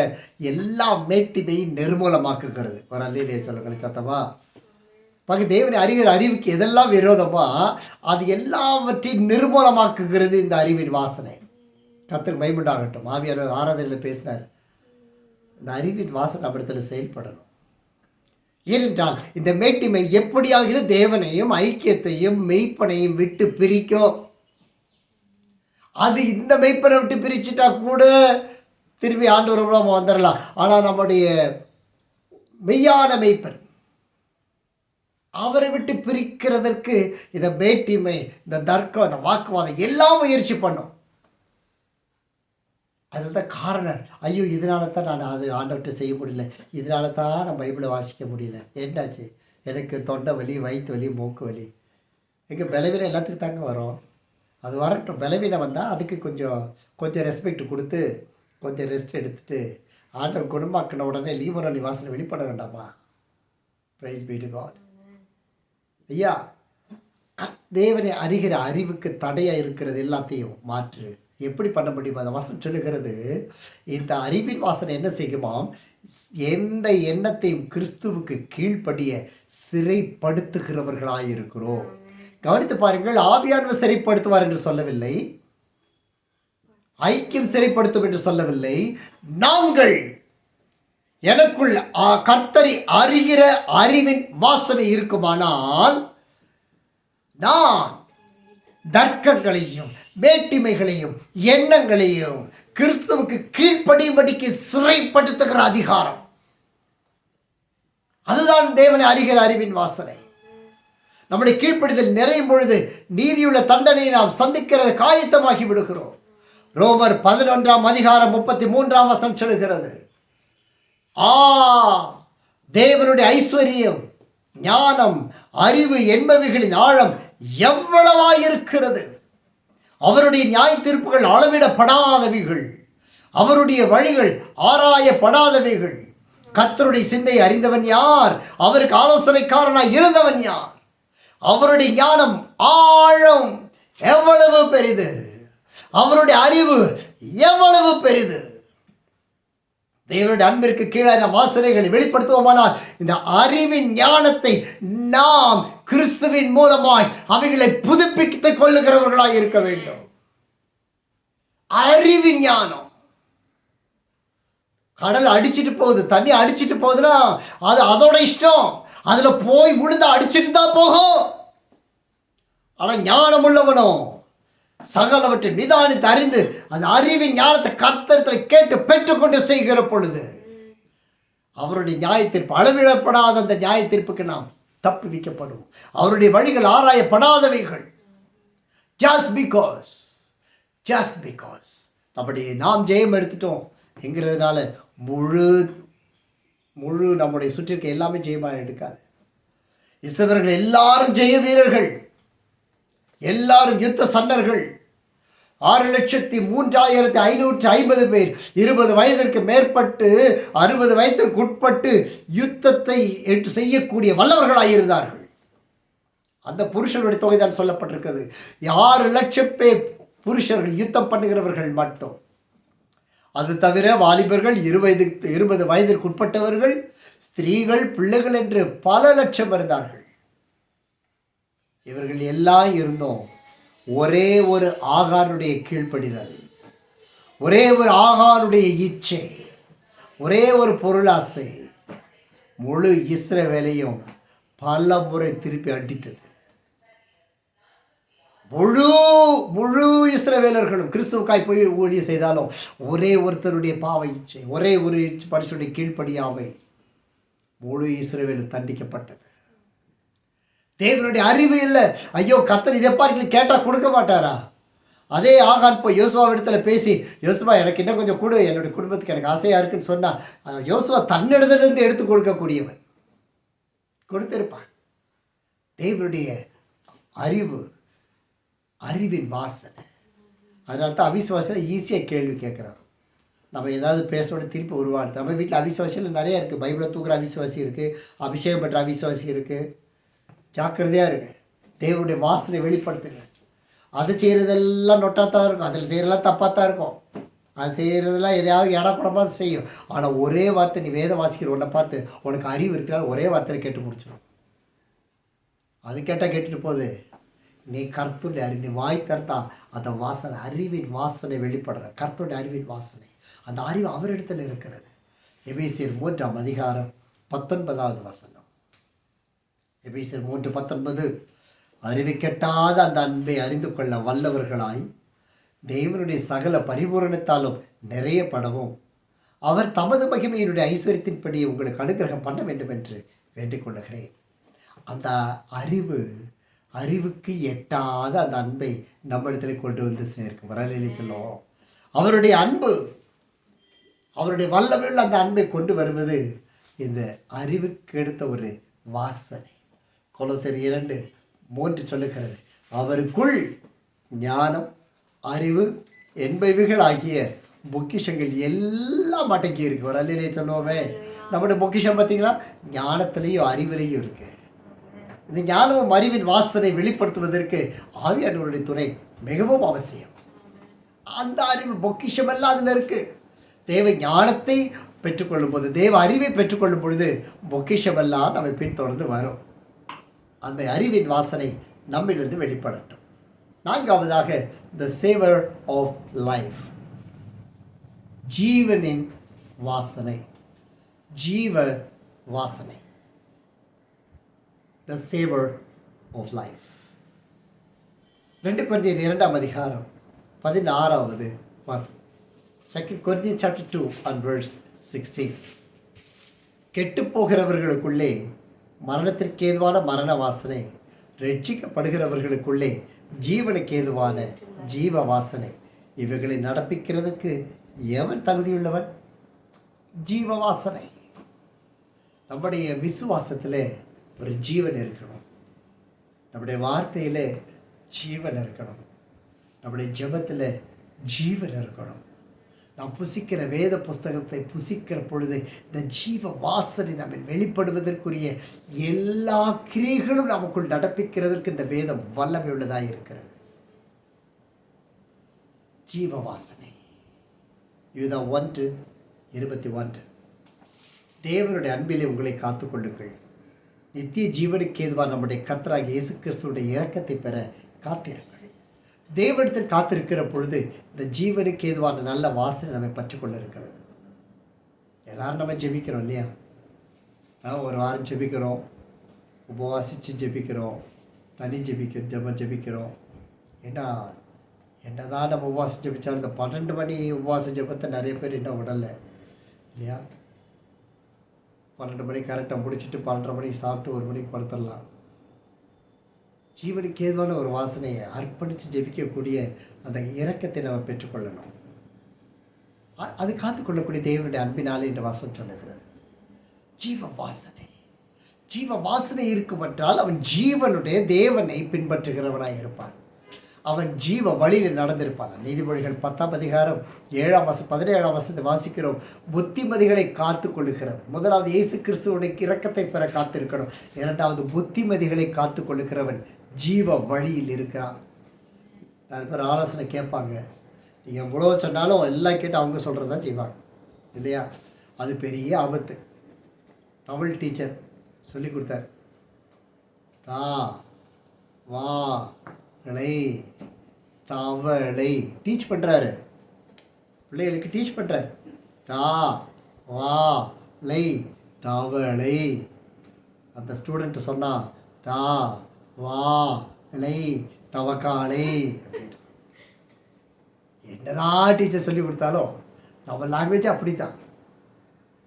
A: எல்லா மேட்டிமையும் நிர்மூலமாக்குகிறது. ஒரு அல்லையிலே சொல்லுங்கள் சத்தமா. தேவனை அறிகிற அறிவுக்கு எதெல்லாம் விரோதமா அது எல்லாவற்றையும் நிர்மூலமாக்குகிறது இந்த அறிவின் வாசனை. கர்த்தருக்கு மகிமையுண்டாகட்டும். ஆவியானவர் ஆராதனையில் பேசினார், இந்த அறிவின் வாசனை நம்மிடத்தில் செயல்படணும். ஏனென்றால் இந்த மேட்டிமை எப்படியாகிலும் தேவனையும் ஐக்கியத்தையும் மெய்ப்பனையும் விட்டு பிரிக்கும். அது இந்த மெய்ப்பனை விட்டு பிரிச்சுட்டா கூட திரும்பி ஆண்டவர் மூலமாக வந்துடலாம். ஆனால் நம்முடைய மெய்யான மெய்ப்பன் அவரை விட்டு பிரிக்கிறதற்கு இந்த மேட்டிமை, இந்த தர்க்கம், இந்த வாக்குவாதம் எல்லாம் முயற்சி பண்ணும். அதில் தான் காரணம். ஐயோ, இதனால தான் நான் அது ஆண்டவர்கிட்ட செய்ய முடியல, இதனால தான் நான் பைபிளை வாசிக்க முடியல. என்னாச்சு? எனக்கு தொண்டை வலி, வயிற்று வலி, மூக்கு வலி. எங்கள் பலவீனம் எல்லாத்துக்கும் தாங்க வரும். அது வரட்டும். பலவீனம் வந்தால் அதுக்கு கொஞ்சம் கொஞ்சம் ரெஸ்பெக்ட் கொடுத்து கொஞ்சம் ரெஸ்ட் எடுத்துட்டு ஆண்டவர் குணமாக்கின உடனே லீவரணி வாசனை வெளிப்பட வேண்டாமா? Praise be to God. ஐயா, தேவனை அறிகிற அறிவுக்கு தடையாக இருக்கிறது எல்லாத்தையும் மாற்று. எப்படி பண்ண முடியும்? அந்த வசனம் சொல்லுகிறது, இந்த அறிவின் வாசனை என்ன செய்யுமாம்? எந்த எண்ணத்தையும் கிறிஸ்துவுக்கு கீழ்ப்படிய சிறைப்படுத்துகிறவர்களாக இருக்கிறோம். கவனித்து பாருங்கள், ஆவியானவர் சிறைப்படுத்துவார் என்று சொல்லவில்லை, ஐக்கியம் சிறைப்படுத்தும் என்று சொல்லவில்லை. நாங்கள் எனக்குள் கர்த்தரை அறிகிற அறிவின் வாசனை இருக்குமானால் நான் தர்க்கங்களையும் வேட்டிமைகளையும் எண்ணங்களையும் கிறிஸ்துவுக்கு கீழ்ப்படியும்படிக்கு சிறைப்படுத்துகிற அதிகாரம். அதுதான் தேவனை அறிகிற அறிவின் வாசனை. நம்முடைய கீழ்ப்படிதல் நிறையும் பொழுது நீதியுள்ள தண்டனையை நாம் சந்திக்கிறது காயத்தமாகி விடுகிறோம். ரோமர் 11:33 சொல்கிறது, தேவனுடைய ஐஸ்வர்யம், ஞானம், அறிவு என்பவைகளின் ஆழம் எவ்வளவாயிருக்கிறது. அவருடைய நியாய தீர்ப்புகள் அளவிடப்படாதவைகள், அவருடைய வழிகள் ஆராயப்படாதவைகள். கர்த்தருடைய சிந்தையை அறிந்தவன் யார்? அவருக்கு ஆலோசனைக்காரனாய் இருந்தவன் யார்? அவருடைய ஞானம் ஆழம் எவ்வளவு பெரிது, அவருடைய அறிவு எவ்வளவு பெரிது. தேவனுடைய அன்பிற்கு கீழான வாசனைகளை வெளிப்படுத்துவோமானால் இந்த அறிவின் ஞானத்தை நாம் கிறிஸ்துவின் மூலமாய் அவைகளை புதுப்பித்துக் கொள்ளுகிறவர்களாய் இருக்க வேண்டும். அறிவின் ஞானம். கடல் அடிச்சிட்டு போகுது, தண்ணி அடிச்சிட்டு போகுதுன்னா அது அதோட இஷ்டம், அதுல போய் விழுந்து அடிச்சிட்டு தான் போகும். ஆனா ஞானம் உள்ளவனோ சகலவற்றை நிதானித்து அறிந்து அந்த அறிவின் ஞானத்தை கர்த்தரிடத்தில் கேட்டு பெற்றுக்கொண்டு செய்கிற பொழுது அவருடைய நியாய தீர்ப்பு, அளவிடப்படாத அந்த நியாய தீர்ப்புக்கு நாம் தப்பி வைக்கப்படும். அவருடைய வழிகள் ஆராயப்படாதவைகள். ஜஸ்ட் பிகாஸ் அப்படி நாம் ஜெயம் எடுத்துட்டோம் என்கிறதுனால முழு நம்முடைய சுற்றிருக்க எல்லாமே ஜெயமாக எடுக்காது. இஸ்ரவேலர்கள் எல்லாரும் ஜெய வீரர்கள், எல்லாரும் யுத்த சன்னர்கள். 6,03,550 பேர் 20 வயதிற்கு மேற்பட்டு 60 வயதிற்கு உட்பட்டு யுத்தத்தை செய்யக்கூடிய வல்லவர்களாயிருந்தார்கள். அந்த புருஷனுடைய தொகை தான் சொல்லப்பட்டிருக்கிறது. 6 லட்சம் பேர் புருஷர்கள், யுத்தம் பண்ணுகிறவர்கள் மட்டும். அது தவிர வாலிபர்கள், 20 வயதிற்கு உட்பட்டவர்கள், ஸ்திரீகள், பிள்ளைகள் என்று பல லட்சம் இருந்தார்கள். இவர்கள் எல்லாம் இருந்தோம் ஒரே ஒரு ஆகாருடைய கீழ்ப்படிதல், ஒரே ஒரு ஆகாருடைய இச்சை, ஒரே ஒரு பொருளாசை முழு இஸ்ரவேலையும் பல முறை திருப்பி அடித்தது. முழு இஸ்ரவேலர்களும் கிறிஸ்துவுக்காய் போய் ஊழியம் செய்தாலும் ஒரே ஒருத்தருடைய பாவ இச்சை, ஒரே ஒரு மனுஷனுடைய கீழ்ப்படியாமை முழு இஸ்ரவேலும் தண்டிக்கப்பட்டது. தேவனுடைய அறிவு இல்லை. ஐயோ, கர்த்தர் இதை பாட்டு கேட்டால் கொடுக்க மாட்டாரா? அதே ஆகான் போய் யோசுவா இடத்துல பேசி, யோசுவா எனக்கு இன்னும் கொஞ்சம் கொடு, என்னுடைய குடும்பத்துக்கு எனக்கு ஆசையாக இருக்குன்னு சொன்னால் யோசுவா தன்னிடத்திலிருந்து எடுத்து கொடுக்கக்கூடியவன், கொடுத்திருப்பான். தேவனுடைய அறிவின் வாசனை. அதனால தான் அவிசுவாசியில் ஈஸியாக கேள்வி கேட்குறான். நம்ம ஏதாவது பேசோட திருப்பி உருவாடு. நம்ம வீட்டில் அவிசுவாசியில் நிறையா இருக்குது. பைபிளை தூக்குற அவிசுவாசி இருக்குது, அபிஷேகம் பண்ணுற அவிசுவாசி இருக்குது. ஜாக்கிரதையாக இருக்குது. தேவனுடைய வாசனை வெளிப்படுத்துங்க. அது செய்கிறதெல்லாம் நொட்டாத்தான் இருக்கும், அதில் செய்கிறதெல்லாம் தப்பாக தான் இருக்கும். அது செய்கிறதெல்லாம் எதையாவது இடக்கூடமாக செய்யும். ஆனால் ஒரே வார்த்தை, நீ வேதம் வாசிக்கிற உன்னை பார்த்து உனக்கு அறிவு இருக்கிறால் ஒரே வார்த்தையில் கேட்டு முடிச்சிடும். அது கேட்டால் கேட்டுட்டு போகுது. நீ கர்த்தருடைய அறிவு, நீ வாய் தரத்தா அந்த வாசனை, அறிவின் வாசனை வெளிப்படுற கர்த்தருடைய அறிவின் வாசனை. அந்த அறிவு அவரிடத்தில் இருக்கிறது. எபேசியர் 3:19 எபேசியர் 3:19 அறிவு கெட்டாத அந்த அன்பை அறிந்து கொள்ள வல்லவர்களாய் தேவனுடைய சகல பரிபூரணத்தாலும் நிறையப்படவும் அவர் தமது மகிமையினுடைய ஐஸ்வர்யத்தின்படி உங்களுக்கு அனுகிரகம் பண்ண வேண்டும் என்று வேண்டிக் கொள்ளுகிறேன். அந்த அறிவுக்கு எட்டாத அந்த அன்பை நம்மிடத்தில் கொண்டு வந்து சேர்க்கும். வரலையிலே சொல்லுவோம். அவருடைய அன்பு, அவருடைய வல்லமையுள்ள அந்த அன்பை கொண்டு வருவது இந்த அறிவுக்கு எடுத்த ஒரு வாசனை. கொலோசர் 2:3 சொல்லுகிறது, அவருக்குள் ஞானம், அறிவு என்பவைகள் ஆகிய பொக்கிஷங்கள் எல்லாம் அடங்கி இருக்கு. ஒரு அல்லையிலே சொல்லுவோமே, நம்முடைய பொக்கிஷம் பார்த்தீங்கன்னா ஞானத்திலையும் அறிவிலையும் இருக்கு. இந்த ஞானமும் அறிவின் வாசனை வெளிப்படுத்துவதற்கு ஆவியானவருடைய துணை மிகவும் அவசியம். அந்த அறிவு பொக்கிஷம் எல்லாம் அதில் இருக்கு. தேவ ஞானத்தை பெற்றுக்கொள்ளும் போது, தேவ அறிவை பெற்றுக்கொள்ளும் பொழுது பொக்கிஷமெல்லாம் நம்ம பின்தொடர்ந்து வரும். அந்த அறிவின் வாசனை நம்மிலிருந்து வெளிப்படட்டும். 4வதாக, த சேவர் ஆஃப் லைஃப், ஜீவனின் வாசனை. ஜீவ வாசனை, த சேவர் ஆஃப் லைஃப். 2 கொரிந்தியர் 2:16 வாசனை. 2 Corinthians chapter 2 and verse 16. கெட்டு போகிறவர்களுக்குள்ளே மரணத்திற்கு ஏதுவான மரண வாசனை, ரட்சிக்கப்படுகிறவர்களுக்குள்ளே ஜீவனுக்கு ஏதுவான ஜீவ வாசனை. இவைகளை நடப்பிக்கிறதுக்கு எவன் தகுதியுள்ளவன்? ஜீவ வாசனை. நம்முடைய விசுவாசத்தில் ஒரு ஜீவன் இருக்கணும், நம்முடைய வார்த்தையில் ஜீவன் இருக்கணும், நம்முடைய ஜெபத்தில் ஜீவன் இருக்கணும். நாம் புசிக்கிற வேத புஸ்தகத்தை புசிக்கிற பொழுது இந்த ஜீவ வாசனை நம்ம வெளிப்படுவதற்குரிய எல்லா கிரியைகளும் நமக்குள் நடப்பிக்கிறதற்கு இந்த வேதம் வல்லமை உள்ளதாக இருக்கிறது. ஜீவ வாசனை. யூதா 1:21. தேவனுடைய அன்பிலே உங்களை காத்துக்கொள்ளுங்கள், நித்திய ஜீவனுக்கு ஏதுவான நம்முடைய கர்த்தராகிய இயேசு கிறிஸ்துவுடைய இரக்கத்தை பெற காத்திருங்கள். தேவனிடத்தில் காத்திருக்கிற பொழுது இந்த ஜீவனுக்கு ஏதுவான நல்ல வாசனை நம்மை பற்றிக்கொள்ள இருக்கிறது. எல்லாரும் நம்ம ஜெபிக்கிறோம் இல்லையா? ஒரு வாரம் ஜெபிக்கிறோம், உபவாசித்து ஜெபிக்கிறோம், தனி ஜெபிக்கிறோம். ஏன்னா என்னதான் நம்ம உபவாசம் ஜெபிச்சாலும் இந்த 12 மணி உபவாச ஜெபத்தை நிறைய பேர் இன்னும் விடலை இல்லையா? 12 மணிக்கு கரெக்டாக முடிச்சுட்டு 12:30 மணிக்கு சாப்பிட்டு 1 மணிக்கு படுத்துடலாம். ஜீவனுக்கு ஏதுவான ஒரு வாசனையை அர்ப்பணித்து ஜெபிக்கக்கூடிய அந்த இரக்கத்தை நம்ம பெற்றுக்கொள்ளணும். அது காத்துக்கொள்ளக்கூடிய தேவனுடைய அன்பினாலே என்ற வாசம் சொல்லுகிறது. ஜீவ வாசனை, ஜீவ வாசனை இருக்கும் என்றால் அவன் ஜீவனுடைய தேவனை பின்பற்றுகிறவனாக இருப்பான். அவன் ஜீவ வழியில் நடந்திருப்பான். நீதிமொழிகள் 10:7-17 வாசிக்கிறோம். புத்திமதிகளை காத்து கொள்ளுகிறவன். முதலாவது இயேசு கிறிஸ்துவுடைய இரக்கத்தை பெற காத்திருக்கணும். 2வது புத்திமதிகளை காத்து கொள்ளுகிறவன் ஜீவ வழியில் இருக்கிறான். நிறைய பேர் ஆலோசனை கேட்பாங்க, நீங்கள் எவ்வளோ சொன்னாலும் எல்லாம் கேட்டு அவங்க சொல்கிறது தான் செய்வாங்க இல்லையா? அது பெரிய ஆபத்து. தமிழ் டீச்சர் சொல்லி கொடுத்தார், தா வா ளை தவளை டீச் பண்ணுறாரு, பிள்ளைகளுக்கு டீச் பண்ணுறாரு. தா வா ளை தவளை. அந்த ஸ்டூடெண்ட்டு சொன்னால் தா வா ளை தவக்காலை. என்னதான் டீச்சர் சொல்லி கொடுத்தாலும் நம்ம லாங்குவேஜ் அப்படி தான்.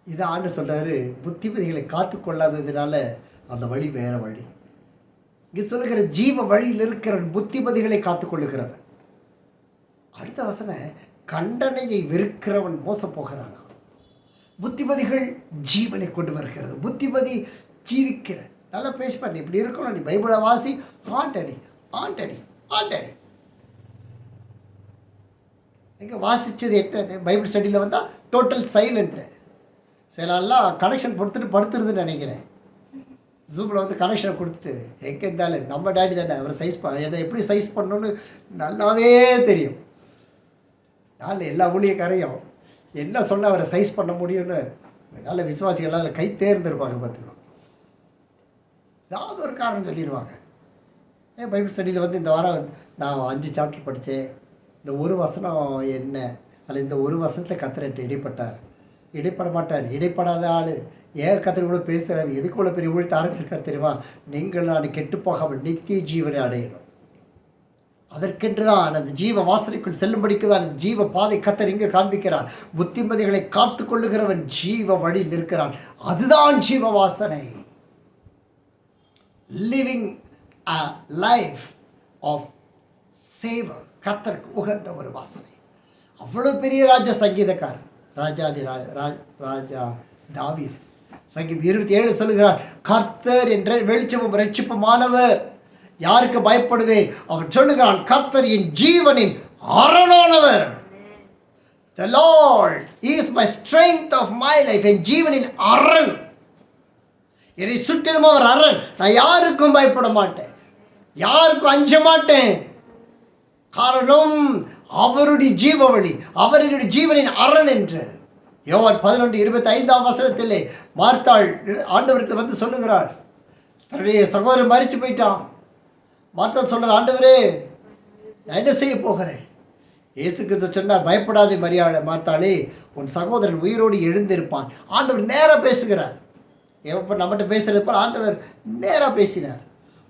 A: இதை ஆண்டு சொல்கிறாரு, புத்திமதிகளை காத்து கொள்ளாததுனால அந்த வழி வேறு வழி. இங்கே சொல்லுகிற ஜீவ வழியில் இருக்கிறவன் புத்திமதிகளை காத்து கொள்ளுகிறவன். அடுத்த வசன, கண்டனையை வெறுக்கிறவன் மோசம் போகிறானா. புத்திமதிகள் ஜீவனை கொண்டு வருகிறது. புத்திமதி ஜீவிக்கிற நல்லா பேசி பண்ணி இப்படி இருக்கணும், நீ பைபிளை வாசி, ஆண்டடி ஆண்டடி ஆண்டடி. எங்கே வாசித்தது என்ன? பைபிள் ஸ்டடியில் வந்தால் டோட்டல் சைலண்ட்டு. சிலெல்லாம் கனெக்ஷன் கொடுத்துட்டு படுத்துருதுன்னு நினைக்கிறேன். ஜூமில் வந்து கனெக்ஷனை கொடுத்துட்டு எங்கே இருந்தாலும் நம்ம டேடி தானே, அவரை சைஸ் என்னை எப்படி சைஸ் பண்ணணுன்னு நல்லாவே தெரியும். நாளில் எல்லா ஊழியக்காரையும் என்ன சொன்னால் அவரை சைஸ் பண்ண முடியும்னு நல்ல விசுவாசிகள் அதில் கை தேர்ந்திருப்பாங்க. பார்த்துக்கலாம், ஏதாவது ஒரு காரணம் சொல்லிடுவாங்க. ஏன் பைபிள் ஸ்டடியில் வந்து இந்த வாரம் நான் 5 சாப்டர் படித்தேன், இந்த ஒரு வசனம் என்ன, அதில் இந்த ஒரு வசனத்தில் கர்த்தர் இடைப்பட்டார். இடைப்பட மாட்டார். இடைப்படாத ஆள் ஏன் கர்த்தர் இவ்வளோ பேசுகிறார், எதுக்கு இவ்வளோ பெரிய ஊழியத்தை ஆரம்பிச்சிருக்காரு தெரியுமா? நீங்கள் நான் கெட்டு போகாமல் நித்திய ஜீவனை அடையணும். அதற்கென்று தான் அந்த ஜீவ வாசனைக்குள் செல்லும்படிக்கு தான் இந்த ஜீவ பாதை கர்த்தர் இங்கே காண்பிக்கிறார். புத்திமதிகளை காத்து கொள்ளுகிறவன் ஜீவ வழி நிற்கிறான். அதுதான் ஜீவ வாசனை. லிவிங் அ லைஃப் ஆஃப் சேவர், கர்த்தருக்கு உகந்த ஒரு வாசனை. அவ்வளோ பெரிய சங்கீதக்காரர், ராஜா தாவீது. சங்கீதம் 27 சொல்லுகிறார், கர்த்தர் என்ற வெளிச்சமும் ரட்சிப்புமானவர், யாருக்கு பயப்படுவேன்? அவர் சொல்லுகிறான், கர்த்தர் என் ஜீவனின் அரணானவர். The Lord is my strength of my life. என் ஜீவனின் அரண், என்னை சுற்றிலும் அவர் அரண். நான் யாருக்கும் பயப்பட மாட்டேன், யாருக்கும் அஞ்ச மாட்டேன். காரணம் அவருடைய ஜீவ வழி, அவருடைய ஜீவனின் அரண் என்று யோவான் 11:25 மார்த்தாள் ஆண்டவருக்கு வந்து சொல்லுகிறார், தன்னுடைய சகோதரன் மரிச்சு போயிட்டான். மார்த்தாள் சொல்கிறார், ஆண்டவரே நான் என்ன செய்ய போகிறேன்? இயேசு கிறிஸ்து சொன்னார், பயப்படாதே மார்த்தாளே, உன் சகோதரன் உயிரோடு எழுந்திருப்பான். ஆண்டவர் நேராக பேசுகிறார். எப்போ நம்மகிட்ட பேசுகிறப்ப ஆண்டவர் நேராக பேசினார்.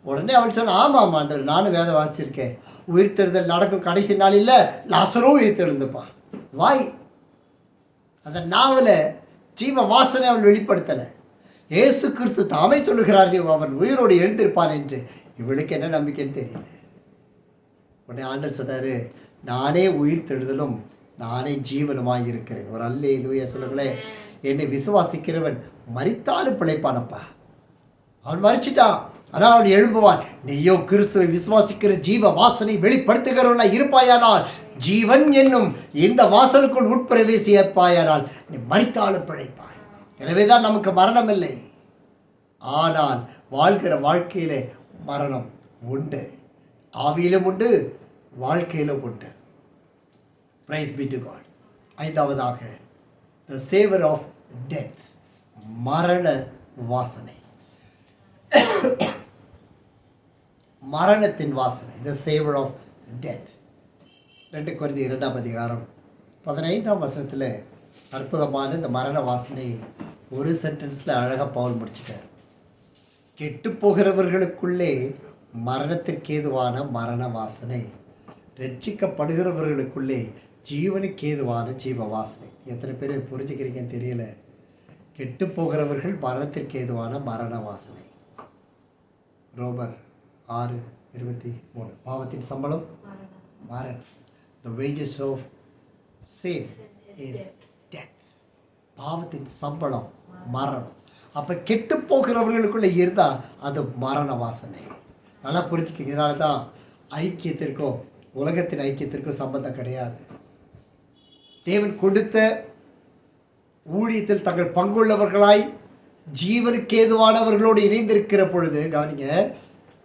A: உடனே அவள் சொன்ன, ஆமாம் ஆண்டவர், நானும் வேதம் வாசிச்சிருக்கேன், உயிர்த்தெழுதல் நடக்கும் கடைசி நாளில் லாசரும் உயிர்த்தெழுந்துப்பான். வாய் அந்த நாவில் ஜீவ வாசனை அவள் வெளிப்படுத்தலை. இயேசு கிறிஸ்து தாமே சொல்லுகிறார், அவன் உயிரோடு எழுந்திருப்பான் என்று. இவளுக்கு என்ன நம்பிக்கைன்னு தெரியல. உடனே ஆண்டவர் சொன்னார், நானே உயிர்த்தெழுதலும் நானே ஜீவனுமாக இருக்கிறேன். ஒரு அல்லேலூயா சொல்லுங்களேன். என்னை விசுவாசிக்கிறவன் மரித்தாலும் பிழைப்பானப்பா. அவன் மரிச்சிட்டான், ஆனால் அவன் எழும்புவான். நீயோ கிறிஸ்துவை விசுவாசிக்கிற ஜீவ வாசனை வெளிப்படுத்துகிறவனா இருப்பாயானால், ஜீவன் என்னும் இந்த வாசலுக்குள் உட்பிரவேசிப்பாயானால் நீ மரித்தாலும் பிழைப்பாய். எனவே தான் நமக்கு மரணம் இல்லை, ஆனால் வாழ்கிற வாழ்க்கையிலே மரணம் உண்டு. ஆவியிலும் உண்டு, வாழ்க்கையிலும் உண்டு. Praise be to God. ஐந்தாவதாக, the savor of death, மரண வாசனை. மரணத்தின் வாசனை, the savor of death. 2 கொரிந்தியர் 2:15 அற்புதமான இந்த மரண வாசனை ஒரு சென்டென்ஸில் அழகாக பவுல் முடிச்சிட்டார். கெட்டு போகிறவர்களுக்குள்ளே மரணத்திற்கேதுவான மரண வாசனை, ரட்சிக்கப்படுகிறவர்களுக்குள்ளே ஜீவனுக்கேதுவான ஜீவ வாசனை. எத்தனை பேர் புரிஞ்சுக்கிறீங்கன்னு தெரியல. கெட்டு போகிறவர்கள் மரணத்திற்கேதுவான மரண வாசனை. ரோமர் 6:23 பாவத்தின் சம்பளம் மரணம். The wages of sin is death. பாவத்தின் சம்பளம் மரணம். அப்போ கெட்டு போகிறவர்களுக்குள்ளே இருந்தால் அது மரண வாசனை. நல்லா புரிஞ்சுக்கிங்க. இதனால தான் ஐக்கியத்திற்கும் உலகத்தின் ஐக்கியத்திற்கும் சம்பந்தம் கிடையாது. தேவன் கொடுத்த ஊழியத்தில் தங்கள் பங்குள்ளவர்களாய் ஜீவனுக்கு ஏதுவானவர்களோடு இணைந்திருக்கிற பொழுது, கவனிங்க,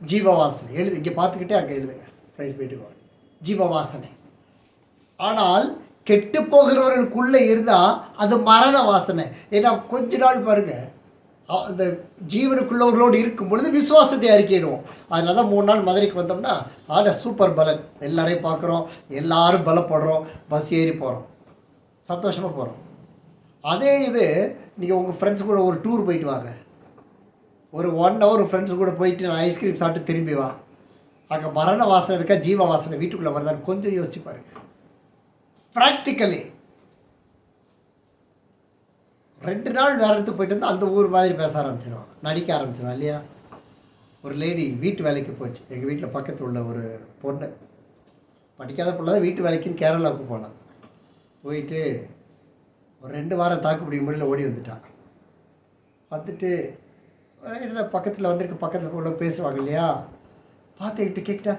A: ஜீவவாசனை எழுது, இங்கே பார்த்துக்கிட்டே அங்கே எழுதுங்க. ப்ரைஸ் போயிட்டு ஜீவவாசனை. ஆனால் கெட்டு போகிறவர்களுக்குள்ளே இருந்தால் அது மரண வாசனை. ஏன்னா கொஞ்ச நாள் பாருங்கள், அந்த ஜீவனுக்குள்ளவர்களோடு இருக்கும் பொழுது விசுவாசத்தை அறிக்கையிடுவோம். அதனால தான் 3 நாள் மதுரைக்கு வந்தோம்னா சூப்பர் பலன், எல்லாரையும் பார்க்குறோம், எல்லாரும் பலப்படுறோம், பஸ் ஏறி போகிறோம், சந்தோஷமாக போகிறோம். அதே இது நீங்கள் உங்கள் ஃப்ரெண்ட்ஸ் கூட ஒரு டூர் போயிட்டு வாங்க, ஒரு 1 hour ஃப்ரெண்ட்ஸ் கூட போயிட்டு நான் ஐஸ்கிரீம் சாப்பிட்டு திரும்பி வா, அங்கே மரண வாசனை இருக்கா ஜீவ வாசனை வீட்டுக்குள்ளே வருதான்னு கொஞ்சம் யோசிச்சு பாருங்கள். ப்ராக்டிக்கலி 2 நாள் வேறு இடத்துக்கு போயிட்டு வந்து அந்த ஊர் மாதிரி பேச ஆரம்பிச்சிடும், நடிக்க ஆரம்பிச்சிடும் இல்லையா? ஒரு லேடி வீட்டு வேலைக்கு போச்சு. எங்கள் வீட்டில் பக்கத்தில் உள்ள ஒரு பொண்ணு, படிக்காத பொண்ணு தான், வீட்டு வேலைக்குன்னு கேரளாவுக்கு போனான். போயிட்டு ஒரு 2 வாரம் தாக்கு பிடிக்க முடியல, ஓடி வந்துட்டான். வந்துட்டு என்ன பக்கத்தில் வந்திருக்கு, பக்கத்தில் உள்ள பேசுவாங்க இல்லையா, பார்த்துக்கிட்டு கேட்டா,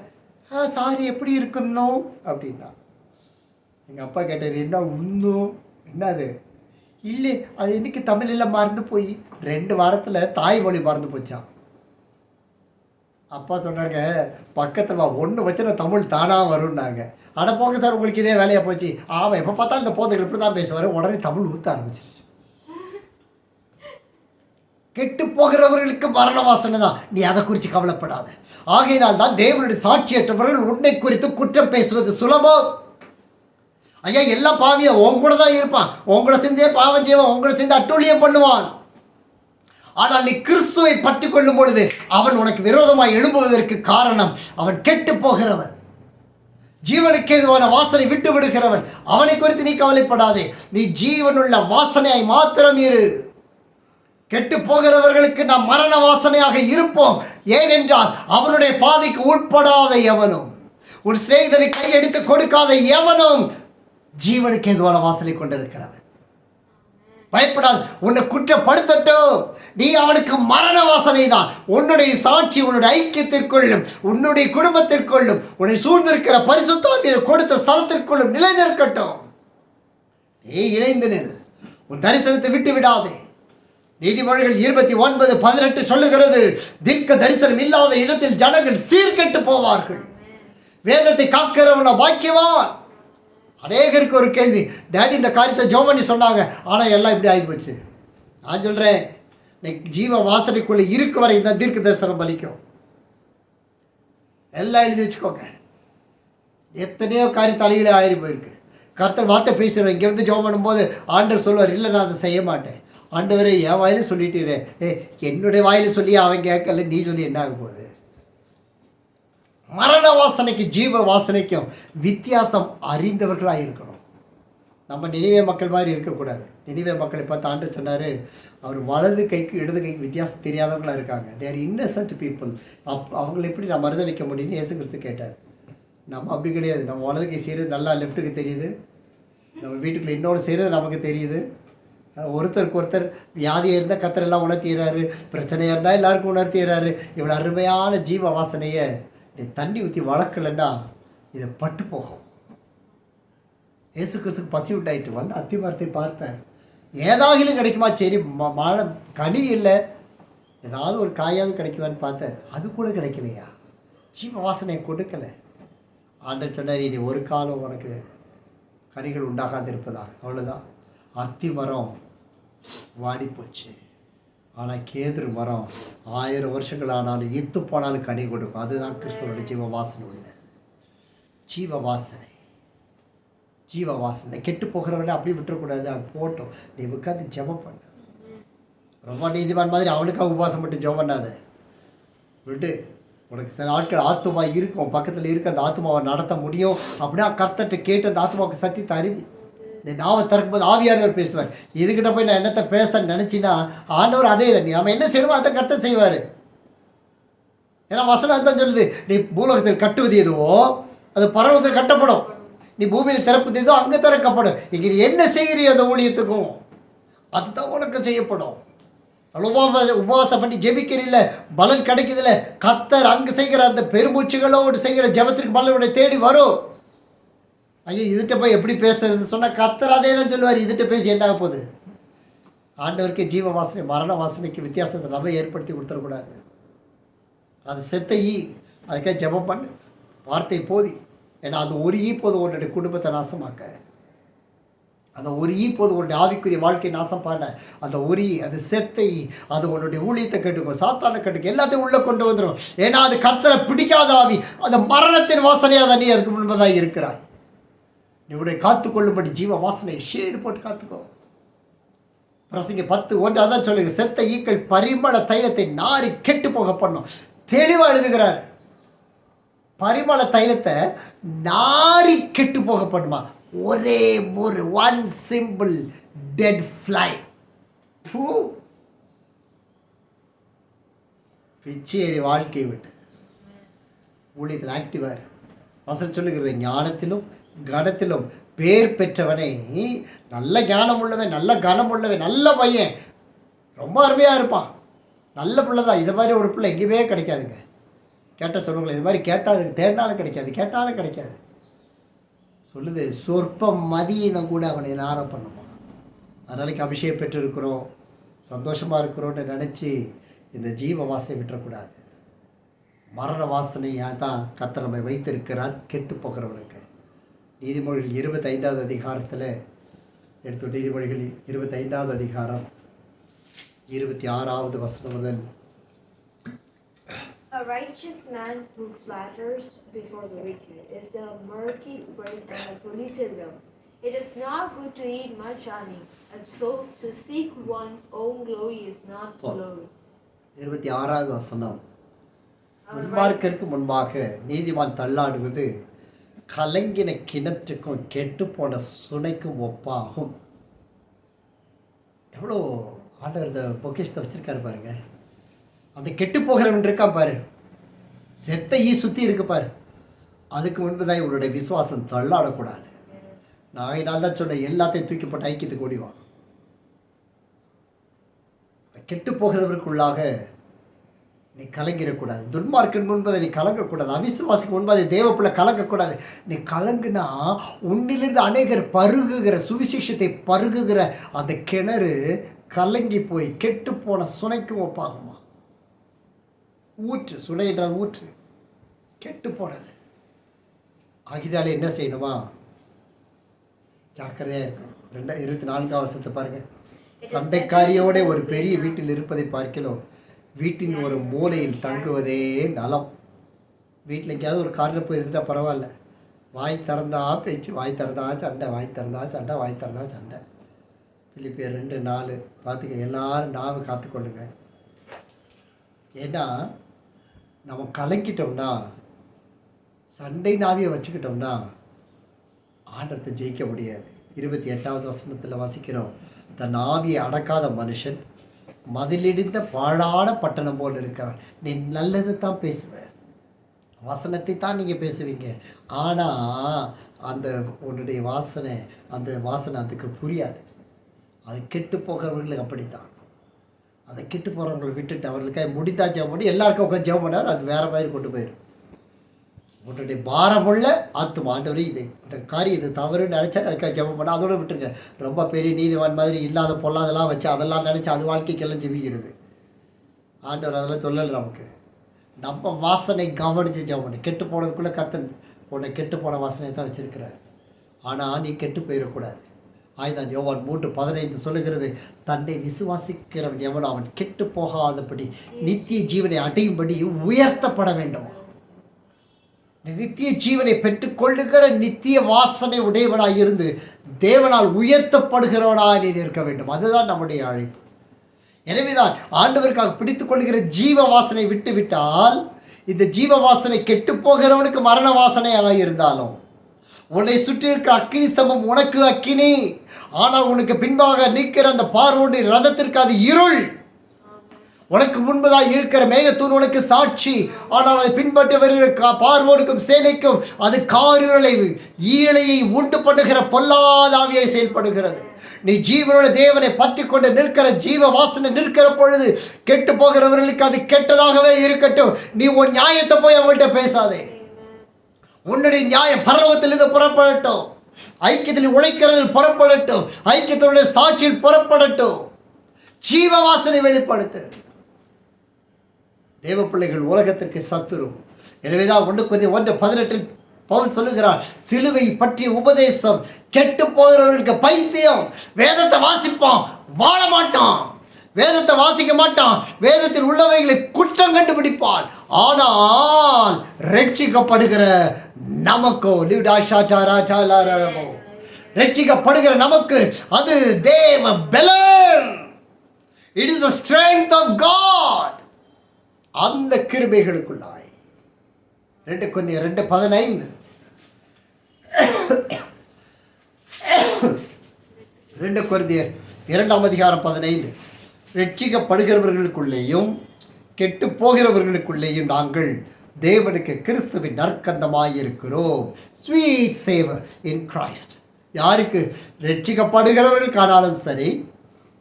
A: சாரி எப்படி இருக்கணும் அப்படின்னா. எங்கள் அப்பா கேட்டார், என்ன உண்ணும், என்னது? இல்லை, அது இன்னைக்கு தமிழெல்லாம் மறந்து போய் 2 வாரத்தில் தாய்மொழி மறந்து போச்சான். அப்பா சொன்னாங்க, பக்கத்தில் ஒன்று வச்சு நான் தமிழ் தானாக வரும்னாங்க. ஆனால் போங்க சார், உங்களுக்கு இதே வேலையாக போச்சு. ஆமாம், எப்போ பார்த்தா இந்த போதைகள் இப்படி தான் பேசுவார். உடனே தமிழ் ஊற்ற ஆரம்பிச்சிருச்சு. கெட்டு போகிறவர்களுக்கு மரண வாசனை தான். நீ அதை குறித்து கவலைப்படாத. ஆகையினால் தான் தேவனுடைய சாட்சியற்றவர்கள் உன்னை குறித்து குற்றம் பேசுவது சுலபம். ஐயா, எல்லாம் பாவியா உன் கூட தான் இருப்பான், உங்களோட செஞ்சே பாவம் செய்வான், உங்களோட செஞ்சு அட்டூழியம் பண்ணுவான். ஆனால் நீ கிறிஸ்துவை பற்றி கொள்ளும் பொழுது அவன் உனக்கு விரோதமாக எழும்புவதற்கு காரணம் அவன் கெட்டு போகிறவன், ஜீவனுக்கு ஏதுவான வாசனை விட்டு விடுகிறவன். அவனை குறித்து நீ கவலைப்படாதே, நீ ஜீவனுள்ள வாசனையாய் மாத்திரம் இரு. கெட்டு போகிறவர்களுக்கு நாம் மரண வாசனையாக இருப்போம். ஏனென்றால் அவனுடைய பாதைக்கு உட்படாத எவனும், உன் சிநேகிதனை கையெடுத்து கொடுக்காத எவனும் ஜீவனுக்கு ஏதுவான வாசலை கொண்டிருக்கிறவன். பயப்படாது, உன்னை குற்றப்படுத்தட்டும், நீ அவனுக்கு மரண வாசனை தான். உன்னுடைய சாட்சி உன்னுடைய ஐக்கியத்திற்குள்ளும் உன்னுடைய குடும்பத்திற்குள்ளும் உன்னை சூழ்ந்திருக்கிற பரிசுத்தாவியர் கொடுத்த ஸ்தலத்திற்குள்ளும் நிலை நிற்கட்டும். நீ இணைந்து நில், உன் தரிசனத்தை விட்டு விடாதே. நீதிமொழிகள் 29:18 சொல்லுகிறது, தீர்க்க தரிசனம் இல்லாத இடத்தில் ஜனங்கள் சீர்கெட்டு போவார்கள். வேதத்தை காக்கிறவன பாக்கியவான். அநேகருக்கு ஒரு கேள்வி, டேடி இந்த காரியத்தை ஜோம் பண்ணி சொன்னாங்க, ஆனால் எல்லாம் இப்படி ஆகிப்போச்சு. நான் சொல்கிறேன், ஜீவ வாசனைக்குள்ளே இருக்க வரை தான் தீர்க்க தரிசனம் பலிக்கும். எல்லாம் எழுதி வச்சுக்கோங்க. எத்தனையோ காரியம் தலையிலே ஆயிரி போயிருக்கு. கர்த்தர் வார்த்தை பேசுகிறேன், இங்கே வந்து ஜோம் பண்ணும்போது ஆண்டவர் சொல்லுவார், இல்லை நான் அதை செய்ய மாட்டேன். ஆண்டவரே என் வாயில சொல்லிட்டீரே, என்னுடைய வாயில சொல்லி அவன் கேட்கல, நீ சொல்லி என்ன ஆக போகுது? மரண வாசனைக்கு ஜீவ வாசனைக்கும் வித்தியாசம் அறிந்தவர்களாக இருக்கணும். நம்ம நினைவே மக்கள் மாதிரி இருக்கக்கூடாது. நினைவே மக்களை பார்த்து ஆண்டவர் சொன்னார், அவர் வலது கைக்கு இடது கைக்கு வித்தியாசம் தெரியாதவங்களாக இருக்காங்க. தேர் இன்னசென்ட் பீப்புள். அவங்களை எப்படி நான் மறுதளிக்க முடியும்னு இயேசு கிறிஸ்து கேட்டார். நம்ம அப்படி கிடையாது. நம்ம வலது கை செய்கிறது நல்லா லெஃப்ட்டுக்கு தெரியுது, நம்ம வீட்டுக்குள்ளே இன்னொன்று செய்கிறது நமக்கு தெரியுது. ஒருத்தருக்கு ஒருத்தர் வியாதியாக இருந்தால் கத்தர் எல்லாம் உணர்த்திடுறாரு, பிரச்சனையாக இருந்தால் எல்லாருக்கும் உணர்த்திடுறாரு. இவ்வளோ அருமையான ஜீவ வாசனையை நீ தண்ணி ஊற்றி வளர்க்கலைன்னா இதை பட்டு போகும். இயேசு கிறிஸ்துக்கு பசி விட்டாயிட்டு வந்து அத்திமரத்தை பார்த்தேன், ஏதாகிலும் கிடைக்குமா? சரி, மழை கனி இல்லை, ஏதாவது ஒரு காயாவது கிடைக்குமான்னு பார்த்தேன், அது கூட கிடைக்கலையா? ஜீவ வாசனையை கொடுக்கலை. ஆண்டவர் சொன்னார், இனி ஒரு காலம் உனக்கு கனிகள் உண்டாகாது இருப்பதாக. அவ்வளோதான். அத்தி மரம் வாடி போச்சு, ஆனால் கேதுரு மரம் 1000 வருஷங்கள் ஆனாலும் இத்து போனாலும் கனி கொடுக்கும். அதுதான் கிறிஸ்துவோட ஜீவ வாசனை உள்ள ஜீவ வாசனை. ஜீவ வாசனை கெட்டு போகிறவனை அப்படி விட்டுறக்கூடாது. அது போட்டோம், நீ உட்காந்து ஜெபம் பண்ண. ரொம்ப நீதிமான் மாதிரி அவனுக்காக உபவாசம் மட்டும் ஜெபம் பண்ணாத, விட்டு. உனக்கு சில ஆட்கள் ஆத்துமா இருக்கும், பக்கத்தில் இருக்க அந்த ஆத்துமாவை நடத்த முடியும் அப்படின்னா கர்த்தர்கிட்ட கேட்டு அந்த ஆத்துமாவுக்கு சத்தியத்தை அறிவி. நீ நாவை திறக்கும்போது ஆவியானவர் பேசுவார். இதுக்கிட்ட போய் நான் என்னத்தை பேச நினச்சின்னா ஆண்டவர் அதே தான், நம்ம என்ன செய்யணுமோ அதை கர்த்தர் செய்வார். ஏன்னா வசனம் தான் சொல்லுது, நீ பூலோகத்தில் கட்டுவது எதுவோ அது பரவத்தில் கட்டப்படும், நீ பூமியில் திறப்பது எதுவோ அங்கே திறக்கப்படும். இங்கே நீ என்ன செய்கிறியோ அந்த ஊழியத்துக்கும் அதுதான் உனக்கு செய்யப்படும். உபவாசம் பண்ணி ஜெபிக்கிறீல்ல, பலன் கிடைக்குதுல்ல, கர்த்தர் அங்கே செய்கிற அந்த பெருமூச்சுகளோடு செய்கிற ஜெபத்திற்கு பலன் உன்னை தேடி வரும். ஐயோ இதுகிட்ட போய் எப்படி பேசுறதுன்னு சொன்னால் கர்த்தர் அதே தான் சொல்லுவார், இதுகிட்ட பேசி என்ன ஆக போகுது? ஆண்டவருக்கு ஜீவ வாசனை மரண வாசனைக்கு வித்தியாசத்தை நம்ம ஏற்படுத்தி கொடுத்துடக்கூடாது. அது செத்த ஈ, அதுக்காக ஜெபம் பண்ணு, வார்த்தை போதி. ஏன்னா அது ஒரு ஈ போது உன்னுடைய குடும்பத்தை நாசமாக்க, அந்த ஒரு ஈ போது உன்னுடைய ஆவிக்குரிய வாழ்க்கையை நாசம் பண்ண. அந்த ஒரு ஈ, அது செத்த ஈ, அது உன்னுடைய ஊழியத்தை கட்டுக்கும், சாத்தானை கட்டுக்கும், எல்லாத்தையும் உள்ளே கொண்டு வந்துடும். ஏன்னா அது கர்த்தரை பிடிக்காத ஆவி, அந்த மரணத்தின் வாசனையாக தான் நீ அதுக்கு முன்பதாக இருக்கிறாய். நீ உடைய காத்துக்கொள்ளும்படி ஜீவ வாசனை ஷேடு போட்டு காத்துக்கோ. பிரசங்க 10:1 அதான் சொல்லுங்க, செத்த ஈக்கள் பரிமள தைலத்தை நாரி கெட்டு போக பண்ணும். தெளிவாக எழுதுகிறார், பரிமள தைலத்தை நாரி கெட்டு போக பண்ணுமா. ஒரே ஒரு ஒன் சிம்பிள் டெட் ஃப்ளை பிச்சேரி வாழ்க்கையை விட்டு ஊழியத்தில் ஆக்டிவாக வசனம் சொல்லுகிறது, ஞானத்திலும் கனத்திலும் பேர் பெற்றவனை, நல்ல ஞானம் உள்ளவன், நல்ல கனம் உள்ளவன், நல்ல பையன், ரொம்ப அருமையாக இருப்பான், நல்ல பிள்ளை தான். இது மாதிரி ஒரு பிள்ளை எங்கேயுமே கிடைக்காதுங்க. கேட்டால் சொல்லுங்களேன், இது மாதிரி கேட்டால் தேடினாலும் கிடைக்காது, கேட்டாலும் கிடைக்காது. சொல்லுது, சொற்ப மதியினம் கூட அவனை நாரம் பண்ணுமா. அதனாலைக்கு அபிஷேகம் பெற்றிருக்கிறோம், சந்தோஷமாக இருக்கிறோன்னு நினச்சி இந்த ஜீவ வாசனை விட்டுறக்கூடாது. மரண வாசனையாக தான் கர்த்தர் நம்மை வைத்திருக்கிறார் கெட்டு போகிறவனுக்கு. நீதிமொழிகள் 25வது அதிகாரத்தில் எடுத்து, நீதிமொழிகள் 25வது அதிகாரம் 26வது வசனம் முதல்.
B: A righteous man who flatters before the wicked is the murky bread and the polluted well. It is not good to eat much honey, and so to seek one's own glory is not glory.
A: 26வது வசனம். முன்பார்க்கற்கு முன்பாக நீதிமான் தள்ளாடுவது கலங்கின கிணற்றுக்கும் கெட்டு போன சுனைக்கும் ஒப்பாகும். எவ்வளோ ஆண்டவர் இந்த பொக்கிஷத்தை வச்சிருக்காரு பாருங்க. அந்த கெட்டு போகிறவன் இருக்கான் பாரு, செத்த ஈ சுற்றி இருக்கு பாரு, அதுக்கு முன்புதான் இவருடைய விசுவாசம் தள்ளாடக்கூடாது. நான் தான் சொன்னேன், எல்லாத்தையும் தூக்கி போட்டு ஐக்கியத்துக்கு ஓடிவான். கெட்டு போகிறவருக்குள்ளாக நீ கலங்கிடக்கூடாது. துன்மார்க்கன் முன்பதை நீ கலங்கக்கூடாது. அவிசுவாசிக்கு முன்பதை தேவப்பிள்ளை கலங்கக்கூடாது. நீ கலங்குனா உன்னிலிருந்து அநேகர் பருகுகிற சுவிசேஷத்தை பருகுகிற அந்த கிணறு கலங்கி போய் கெட்டு போன சுனைக்கு ஒப்பாகுமா? ஊற்று, சுனை என்றால் ஊற்று, கெட்டு போனது. ஆகினாலே என்ன செய்யணுமா? ஜாக்கிரதையாக இருக்கணும். 24 வருஷத்தை பாருங்கள். சண்டைக்காரியோட ஒரு பெரிய வீட்டில் இருப்பதை பார்க்கலாம், வீட்டின் ஒரு மூலையில் தங்குவதே நலம். வீட்டில் எங்கேயாவது ஒரு காரில் போய் இருந்துட்டால் பரவாயில்ல, வாய் திறந்தா பேச்சு, வாய் திறந்தா சண்டை, வாய் திறந்தா சண்டை, வாய் திறந்தா சண்டை. பிலிப்பியர் 2:4 பார்த்துக்க. எல்லாரும் நாவை காத்துக்கொள்ளுங்க. ஏன்னா நம்ம கலங்கிட்டோம்னா, சண்டை நாவியை வச்சுக்கிட்டோம்னா ஆண்டத்தை ஜெயிக்க முடியாது. 28வது வசனத்தில் வாசிக்கிறோம், தன் ஆவியை அடக்காத மனுஷன் மதிலிடிந்த பாழான பட்டணம் போல் இருக்கிறான். நீ நல்லது தான் பேசுவேன், வசனத்தை தான் நீங்கள் பேசுவீங்க, ஆனால் அந்த உன்னுடைய வாசனை, அந்த வாசனை அதுக்கு புரியாது. அது கெட்டு போகிறவர்களுக்கு அப்படித்தான். அதை கெட்டு போகிறவங்களை விட்டுட்டு அவர்களுக்காக முடித்தா ஜெபம் பண்ணி எல்லாருக்கும் உட்காந்து ஜெபம் பண்ணார், அது வேறு மாதிரி கொண்டு போயிடும். உன்னுடைய பாரமுள்ள ஆத்துமா, ஆண்டவரே இது இந்த காரியம் இது தவறுன்னு நினச்சா அதுக்காக ஜெபம் பண்ண, அதோட விட்டுருங்க. ரொம்ப பெரிய நீதிவான் மாதிரி இல்லாத பொல்லாதெல்லாம் வச்சு அதெல்லாம் நினச்சி அது வாழ்க்கைக்கெல்லாம் ஜெபிக்கிறது. ஆண்டவர் அதெல்லாம் சொல்லலை நமக்கு. நம்ம வாசனை கவனித்து ஜெபம் பண்ணி, கெட்டு போனதுக்குள்ளே கத்தன் உன்னை கெட்டு போன வாசனையை தான் வச்சுருக்கிறார். ஆனால் நீ கெட்டு போயிடக்கூடாது. ஆய்தான் யோவான் 3:15 சொல்லுகிறது, தன்னை விசுவாசிக்கிறவன் எவனோ அவன் கெட்டு போகாதபடி நித்திய ஜீவனை அடையும்படி உயர்த்தப்பட வேண்டும். நித்திய ஜீவனை பெற்றுக்கொள்ளுகிற நித்திய வாசனை உடையவனாய் இருந்து தேவனால் உயர்த்தப்படுகிறவனாய் நீ இருக்க வேண்டும். அதுதான் நம்முடைய அழைப்பு. எனவேதான் ஆண்டவருக்காக பிடித்துக் கொள்ளுகிற ஜீவ வாசனை விட்டு விட்டால், இந்த ஜீவ வாசனை கெட்டு போகிறவனுக்கு மரண வாசனையாக இருந்தாலும், உன்னை சுற்றி இருக்கிற அக்கினி ஸ்தம்பம் உனக்கு அக்கினி, ஆனால் உனக்கு பின்பாக நிற்கிற அந்த பார்வோடு ரதத்திற்கு அது இருள். உனக்கு முன்பதாக இருக்கிற மேகத்தூண் உனக்கு சாட்சி, ஆனால் அதை பின்பற்றி வருகிற பார்வோனுக்கும் சேனைக்கும் அது காரிருளை ஈழையை உண்டு பண்ணுகிற பொல்லாதாவியை செயல்படுகிறது. நீ ஜீவனோட தேவனை பற்றி கொண்டு நிற்கிற ஜீவ வாசனை நிற்கிற பொழுது கெட்டு போகிறவர்களுக்கு அது கெட்டதாகவே இருக்கட்டும். நீ உன் நியாயத்தை போய் அவங்கள்ட்ட பேசாதே. உன்னுடைய நியாயம் பரலோகத்திலிருந்து புறப்படட்டும், ஐக்கியத்தில் உழைக்கிறதில் புறப்படட்டும், ஐக்கியத்தினுடைய சாட்சியில் புறப்படட்டும். ஜீவ வாசனை வெளிப்படுத்து. தேவ பிள்ளைகள் உலகத்திற்கு சத்துரு. எனவேதான் 1:18 பவுல் சொல்லுகிறார், சிலுவை பற்றிய உபதேசம் கெட்டு போகிறவர்களுக்கு பைத்தியம். வேதத்தை வாசிப்பான், வாழ மாட்டான். வேதத்தை வாசிக்க மாட்டான், வேதத்தில் உள்ளவைகளை குற்றம் கண்டுபிடிப்பான். ஆனால் ரட்சிக்கப்படுகிற நமக்கோ ரட்சிக்கப்படுகிற நமக்கு அது தேவ பலன். It is the strength of God. அந்த கிருபைகளுக்குள்ளாய் 2 கொரிந்தியர் 2:15 2 கொரிந்தியர் 2:15 ரட்சிக்கப்படுகிறவர்களுக்குள்ளேயும் கெட்டு போகிறவர்களுக்குள்ளேயும் நாங்கள் தேவனுக்கு கிறிஸ்துவின் நற்கந்தமாய் இருக்கிறோம். Sweet saver in Christ. யாருக்கு? ரட்சிக்கப்படுகிறவர்களுக்கானாலும் சரி,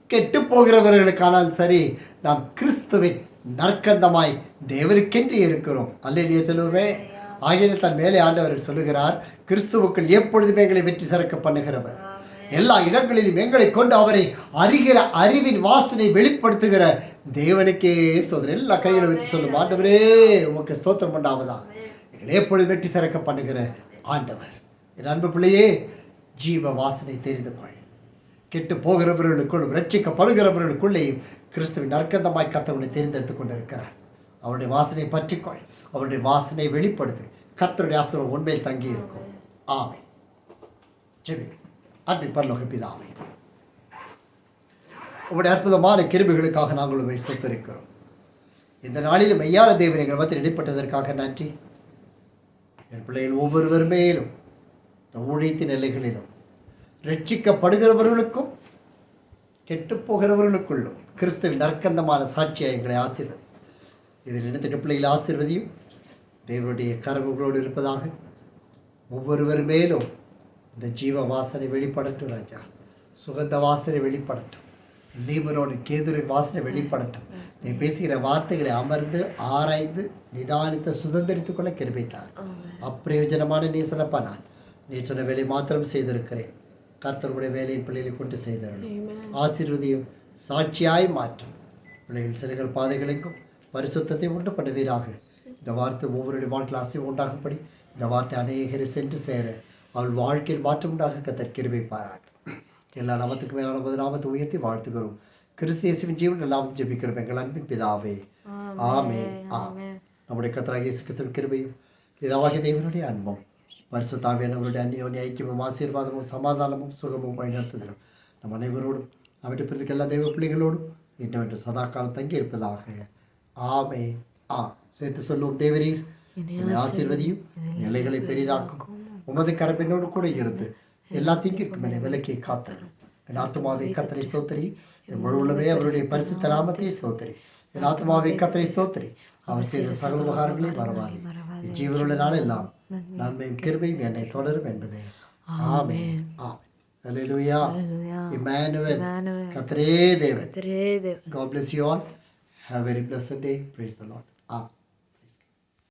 A: கெட்டு போகிறவர்களுக்கானாலும் சரி, நாம் கிறிஸ்துவின் நற்கந்தமாய் தேவனுக்கென்று இருக்கிறோம். அல்லேலூயா சொல்லுவே. ஆகிய தன் மேலே ஆண்டவர் சொல்லுகிறார், கிறிஸ்துவுக்குள் எப்பொழுதுமே எங்களை வெற்றி சிறக்க பண்ணுகிறவர், எல்லா இடங்களிலும் எங்களை கொண்டு அவரை அறிகிற அறிவின் வாசனை வெளிப்படுத்துகிற தேவனுக்கே சோதனை. எல்லா கைகளை வச்சு சொல்லும், ஆண்டவரே உமக்கு ஸ்தோத்திரம் உண்டாவதா. எங்களை எப்பொழுது வெற்றி சிறக்க பண்ணுகிற ஆண்டவர். என் அன்பு பிள்ளையே, ஜீவ வாசனை தெரிந்து கொள். கெட்டு போகிறவர்களுக்குள்ளும் ரட்சிக்கப்படுகிறவர்களுக்குள்ளேயும் கிறிஸ்துவின் நற்கந்தமாய் கர்த்தரை தேர்ந்தெடுத்துக் கொண்டிருக்கிறார். அவருடைய வாசனை பற்றிக்கொள், அவருடைய வாசனை வெளிப்படுத்து. கர்த்தருடைய ஆசீர்வாதம் உண்மையில் தங்கி இருக்கும். ஆமென். ஜெபி. அன்பின் பரலோக பிதாவே, உங்களுடைய அற்புதமான கிருபைகளுக்காக நாங்கள் உண்மை சொத்திருக்கிறோம். இந்த நாளிலும் மெய்யான தேவன் எங்கள் மத்தியில் இடைப்பட்டதற்காக நன்றி. என் பிள்ளைகள் ஒவ்வொருவர் மேலும் இந்த ஊழியத்தின் எல்லைகளிலும் ரட்சிக்கப்படுகிறவர்களுக்கும் கெட்டு போகிறவர்களுக்குள்ளும் கிறிஸ்துவின் நற்கந்தமான சாட்சியாக எங்களை ஆசீர்வதி. இதில் நினைத்த பிள்ளைகள் ஆசீர்வதியும் தேவனுடைய கரவுகளோடு இருப்பதாக. ஒவ்வொருவர் மேலும் இந்த ஜீவ வாசனை வெளிப்படட்டும் ராஜா. சுகந்த வாசனை வெளிப்படட்டும். லீபனோடு கேதுரின் வாசனை வெளிப்படட்டும். நீ பேசுகிற வார்த்தைகளை அமர்ந்து ஆராய்ந்து நிதானித்து சுதந்திரித்துக் கொள்ள கிருபைத்தார். அப்பிரயோஜனமான நீ சிறப்பா நான் நீ சொன்ன வேலை மாத்திரம் செய்திருக்கிறேன். கர்த்தருடைய வேலையின் பிள்ளைகளை கொண்டு செய்தரணும். ஆசீர்வதியும் சாட்சியாய் மாற்றும். பிள்ளைகள் சிலைகள் பாதைகளுக்கும் பரிசுத்தத்தை உண்டு பண்ணுவீராக. இந்த வார்த்தை ஒவ்வொருடைய வாழ்க்கையில் அசைவு உண்டாகும்படி இந்த வார்த்தை அநேகரை சென்று சேர அவள் வாழ்க்கையில் மாற்றம் உண்டாக கர்த்தர் கிருபை பாராட்டும். எல்லா நாமத்துக்கு மேலான போது நாமத்தை உயர்த்தி வாழ்த்துகிறோம். கிறிஸ்து இயேசுவின் ஜீவன் எல்லாம் ஜெபிக்கிறோம் எங்கள் அன்பின் பிதாவே. ஆமென். நம்முடைய கர்த்தராகிய இயேசு கிறிஸ்துவின் கிருபையும் பிதாவாகிய தேவனுடைய அன்பும் பரிசுத்தாவியானவருடைய அந்நியோன்ய ஐக்கியமும் ஆசீர்வாதமும் சமாதானமும் சுகமும் வழிநடத்துதலும் நம் அனைவரோடும் அவற்றை பிறகு எல்லா தெய்வ பிள்ளைகளோடும் இன்னும் சதா காலம் தங்கி இருப்பதாக. ஆமென். சேர்த்து சொல்லுவோம். தேவரீர் என்னை ஆசீர்வதியும் நிலைகளை பெரிதாக்கும் உமது கரப்பினோடு கூட இருந்து எல்லா தீங்கிற்கும் என்னை விலக்கி காத்தரும். என் ஆத்துமாவை கர்த்தரை ஸ்தோத்திரி, என் முழு உள்ளமே அவருடைய பரிசுத்த நாமத்தை ஸ்தோத்திரி. என் ஆத்துமாவை கர்த்தரை ஸ்தோத்திரி, அவர் செய்த சகல உபகாரங்களையும் மறவாதே. என் ஜீவனுள்ள நாள் எல்லாம் நன்மையும் கிருபையும் என்னை தொடரும் என்பதே. ஆமென். Hallelujah. Emmanuel. கர்த்தரே தேவன். God bless you all. Have a very blessed day. Praise the Lord.